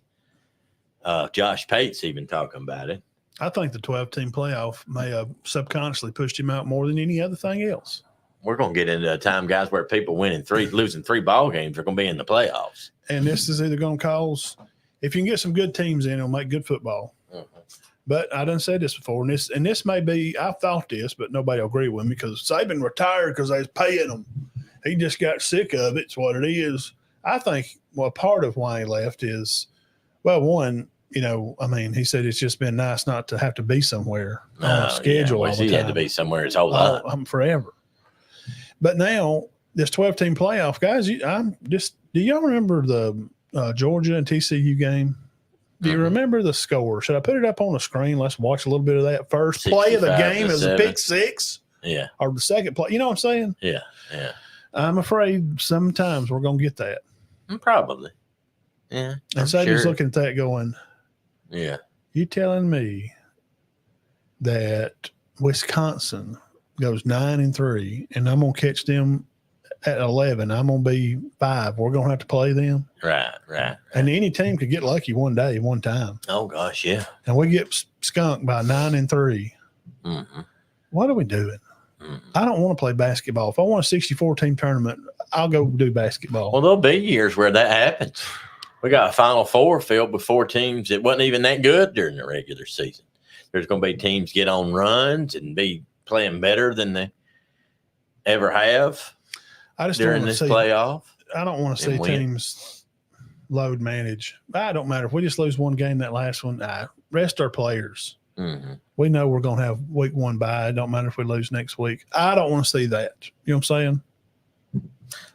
Josh Pate's even talking about it. I think the 12-team playoff may have subconsciously pushed him out more than any other thing else. We're going to get into a time, guys, where people losing 3 ball games are going to be in the playoffs. And this is either going to cause, if you can get some good teams in, it'll make good football. Mm-hmm. But I done said this before, and this may be, I thought this, but nobody will agree with me because Saban retired because they was paying him. He just got sick of it. It's what it is. I think, well, part of why he left is, well, one, I mean, he said it's just been nice not to have to be somewhere on a schedule all the time. He had to be somewhere his whole life. Forever. But now, this 12-team playoff, guys, do y'all remember the Georgia and TCU game? Do you remember the score? Should I put it up on the screen? Let's watch a little bit of that. First play of the game is a pick 6. Yeah. Or the second play. You know what I'm saying? Yeah, yeah. I'm afraid sometimes we're going to get that. Probably. Yeah. And Saban's looking at that going, yeah. You telling me that Wisconsin goes 9-3 and I'm going to catch them at 11, I'm going to be 5. We're going to have to play them. Right. And any team could get lucky one day, one time. Oh, gosh, yeah. And we get skunked by 9-3. Mm-hmm. What are we doing? Mm-hmm. I don't want to play basketball. If I want a 64-team tournament, I'll go do basketball. Well, there'll be years where that happens. We got a Final Four filled with 4 teams that wasn't even that good during the regular season. There's going to be teams get on runs and be playing better than they ever have. I just during this playoff. I don't want to see teams load manage. It don't matter if we just lose one game. That last one, rest our players. Mm-hmm. We know we're going to have week 1 bye. It don't matter if we lose next week. I don't want to see that. You know what I'm saying?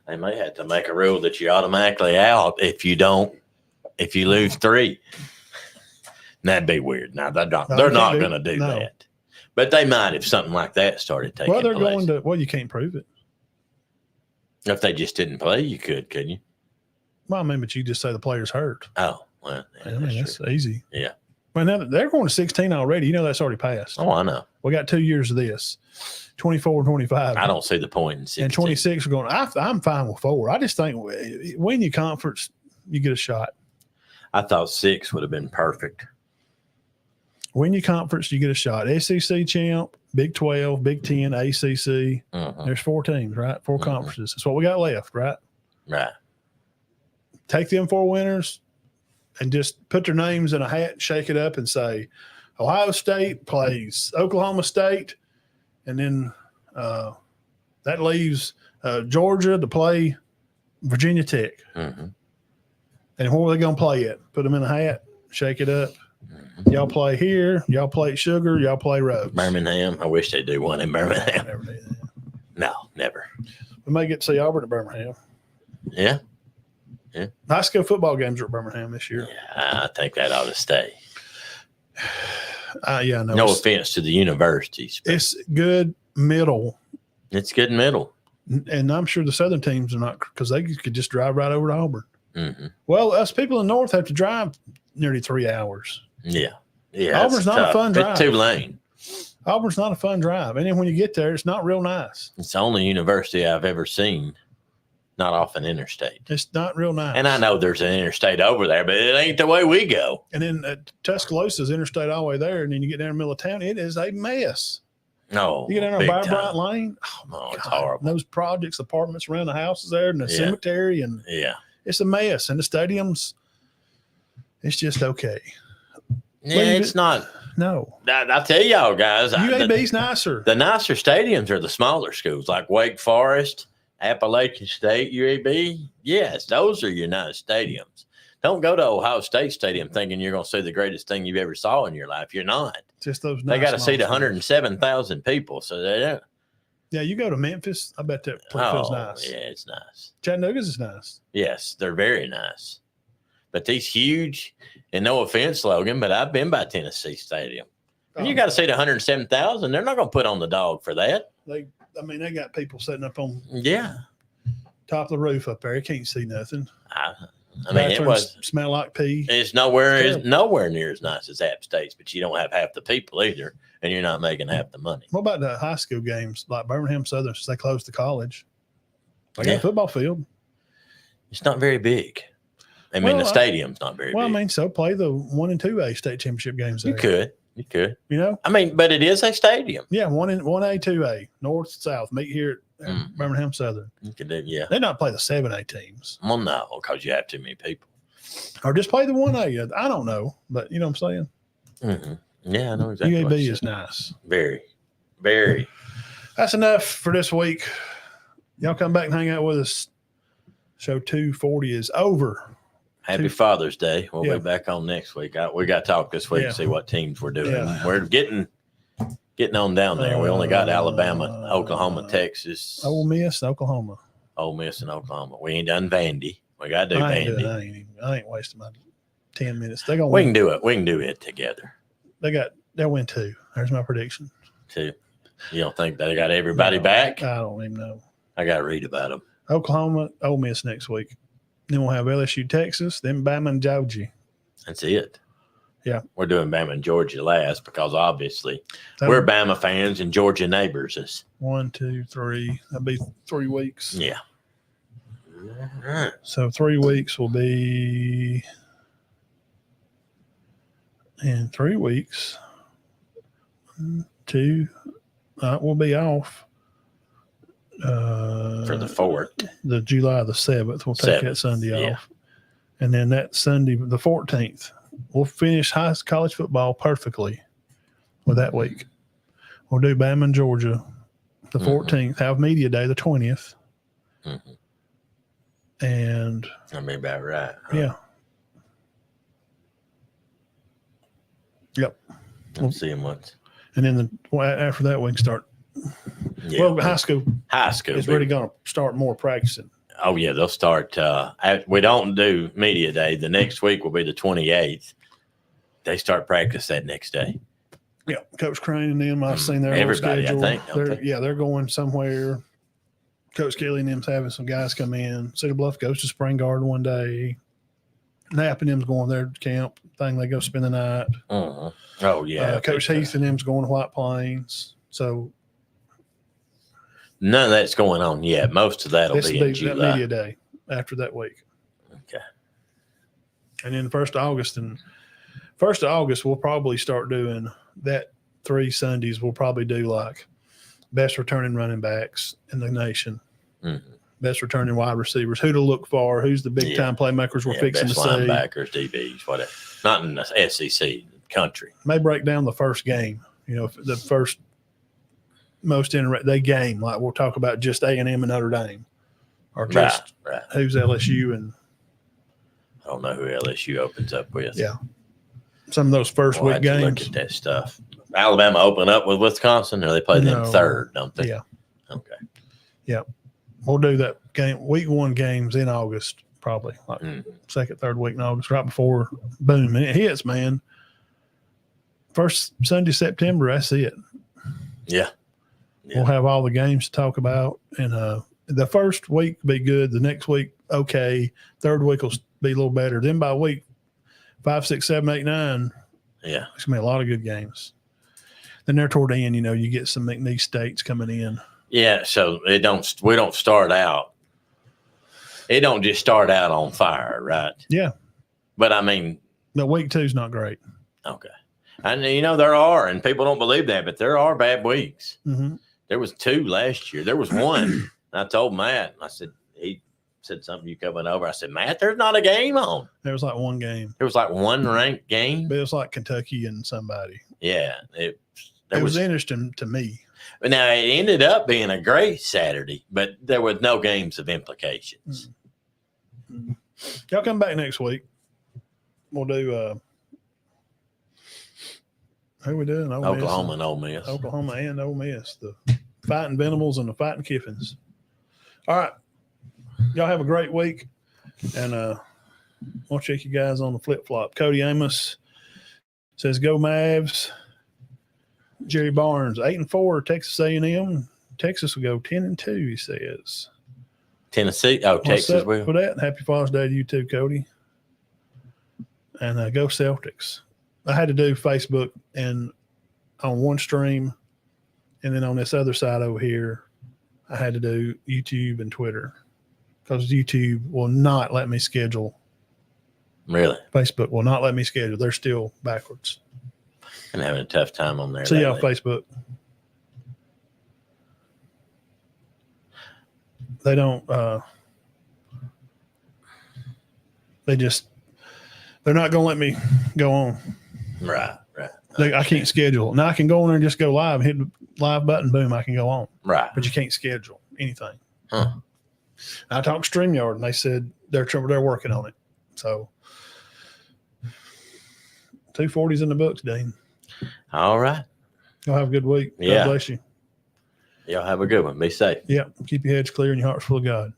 They may have to make a rule that you're automatically out if you lose 3. That'd be weird. Now they're not going to do that, but they might if something like that started taking place. Going to. Well, you can't prove it. If they just didn't play, you couldn't you? Well, I mean, but you just say the player's hurt. Oh, well, yeah, that's easy. Yeah. Well, now they're going to 16 already. You know that's already passed. Oh, I know. We got 2 years of this, 24 and 25. I don't see the point in 16. And 26 are going. I'm fine with 4. I just think when you conference, you get a shot. I thought 6 would have been perfect. Win your conference, you get a shot. SEC champ, Big 12, Big 10, ACC. Mm-hmm. There's 4 teams, right? 4 conferences. That's what we got left, right? Right. Take them 4 winners and just put their names in a hat, shake it up, and say, Ohio State plays Oklahoma State, and then that leaves Georgia to play Virginia Tech. Mm-hmm. And where are they going to play it? Put them in a hat, shake it up. Y'all play here. Y'all play Sugar. Y'all play Rhodes. Birmingham. I wish they do one in Birmingham. Never do that. No, never. We may get to see Auburn at Birmingham. Yeah. High school football games are at Birmingham this year. Yeah, I think that ought to stay. Yeah, no offense to the universities. It's good middle. It's good middle. And I'm sure the Southern teams are not, because they could just drive right over to Auburn. Mm-hmm. Well, us people in the North have to drive nearly 3 hours. Yeah. Auburn's not a fun drive. It's 2 lane. Auburn's not a fun drive. And then when you get there, it's not real nice. It's the only university I've ever seen not off an interstate. It's not real nice. And I know there's an interstate over there, but it ain't the way we go. And then Tuscaloosa's interstate all the way there, and then you get down in the middle of town, it is a mess. No. You get down on Bar Bryant Lane. Oh, it's horrible. Those projects, apartments around the houses there, and the cemetery, and it's a mess. And the stadiums, it's just okay. Yeah, it's not. No. I tell y'all guys. UAB's nicer. The nicer stadiums are the smaller schools, like Wake Forest, Appalachian State, UAB. Yes, those are your nice stadiums. Don't go to Ohio State Stadium thinking you're going to see the greatest thing you've ever saw in your life. You're not. Just those nice. They got to seat 107,000 people. So they don't. Yeah, you go to Memphis. I bet that place feels nice. Yeah, it's nice. Chattanooga's is nice. Yes, they're very nice. But these huge, and no offense, Logan, but I've been by Tennessee Stadium. And you got to seat 107,000. They're not going to put on the dog for that. They got people sitting up on top of the roof up there. You can't see nothing. I mean, it was smell like pee. It's nowhere near as nice as App State's, but you don't have half the people either, and you're not making half the money. What about the high school games like Birmingham Southern? Since they closed the college, they got a football field. It's not very big. I mean, the stadium's not very big. Well, I mean, so play the 1 and 2A state championship games there. You could. You know? I mean, but it is a stadium. Yeah, 1A, 2A, north, south. Meet here at Birmingham Southern. You could do, yeah. They not play the 7A teams. Well, no, because you have too many people. Or just play the 1A. I don't know, but you know what I'm saying? Mm-hmm. Yeah, I know exactly. UAB is nice. Very, very. That's enough for this week. Y'all come back and hang out with us. Show 240 is over. Happy Father's Day. We'll be back on next week. We got to talk this week and see what teams we're doing. Yeah. We're getting on down there. We only got Alabama, Oklahoma, Texas. Ole Miss and Oklahoma. Ole Miss and Oklahoma. We ain't done Vandy. We got to do Vandy. I ain't wasting my 10 minutes. We can do it. We can do it together. They'll win 2. There's my prediction. 2. You don't think they got everybody back? I don't even know. I got to read about them. Oklahoma, Ole Miss next week. Then we'll have LSU, Texas, then Bama and Georgia. That's it. Yeah. We're doing Bama and Georgia last because obviously we're Bama fans and Georgia neighbors. 1, 2, 3. That'll be 3 weeks. Yeah. All right. So 3 weeks will be in 3 weeks. 2. We'll be off. For the 4th. The July the 7th. We'll take that Sunday off. And then that Sunday, the 14th, we'll finish high college football perfectly with that week. We'll do Bama and Georgia the 14th, have media day the 20th. And that'll be about right. Huh? Yeah. Yep. I'm seeing what. And then after that, we can start. Yeah. Well, high school is baby. really going to start more practicing. Oh yeah, they'll start. We don't do media day. The next week will be the 28th. They start practice that next day. Yeah, Coach Crane and them. I've seen their Everybody, schedule. I think. They're going somewhere. Coach Kelly and them's having some guys come in. Cedar Bluff goes to Spring Garden one day. Knapp and them's going there to camp thing. They go spend the night. Uh-huh. Oh yeah, Coach Heath and them's going to White Plains. So none of that's going on yet. Most of that'll this be will in be that July. media day after that week. Okay. And then the 1st of August. And 1st of August, we'll probably start doing that 3 Sundays. We'll probably do like best returning running backs in the nation, best returning wide receivers, who to look for, who's the big time playmakers we're fixing to best see. linebackers, DBs, whatever. Not in the SEC country. May break down the first game. You know, the first most they game, like we'll talk about just A&M and Notre Dame, or just who's LSU and I don't know who LSU opens up with. Yeah, some of those first week games. Look at that stuff. Alabama open up with Wisconsin, or they play them third, don't they? Yeah. Okay. Yeah, we'll do that game. Week 1 games in August, probably like second, third week in August, right before boom, and it hits, man. First Sunday, September, that's it. Yeah. We'll have all the games to talk about. And the first week will be good. The next week, okay. Third week will be a little better. Then by week 5, 6, 7, 8, 9, yeah, it's going to be a lot of good games. Then there toward the end, you get some McNeese States coming in. Yeah, so we don't start out. It don't just start out on fire, right? Yeah. But I mean. But week 2 is not great. Okay. And, there are, and people don't believe that, but there are bad weeks. Mm-hmm. There was 2 last year. There was 1. I told Matt, I said, he said something, you coming over. I said, Matt, there's not a game on. There was like 1 game. There was like 1 ranked game. But it was like Kentucky and somebody. Yeah. It was interesting to me. Now, it ended up being a great Saturday, but there was no games of implications. Mm-hmm. Y'all come back next week. We'll do who we doing? Oklahoma and Ole Miss. Oklahoma and Ole Miss. The Fighting Venimals and the Fighting Kiffins. All right. Y'all have a great week. And I'll check you guys on the flip-flop. Cody Amos says, go Mavs. Jerry Barnes, 8-4, Texas A&M. Texas will go 10-2, he says. Tennessee. Oh, Texas will. For that. Happy Father's Day to you too, Cody. And go Celtics. I had to do Facebook and on one stream, and then on this other side over here, I had to do YouTube and Twitter because YouTube will not let me schedule. Really? Facebook will not let me schedule. They're still backwards. I'm having a tough time on there. See you on Facebook. They don't. They're not going to let me go on. Right. I can't schedule. Now I can go in there and just go live, hit the live button, boom, I can go on. Right. But you can't schedule anything. Huh. I talked to StreamYard and they said they're working on it. So 240's in the books, Dean. All right. Y'all have a good week. Yeah. God bless you. Y'all have a good one. Be safe. Yeah. Keep your heads clear and your hearts full of God.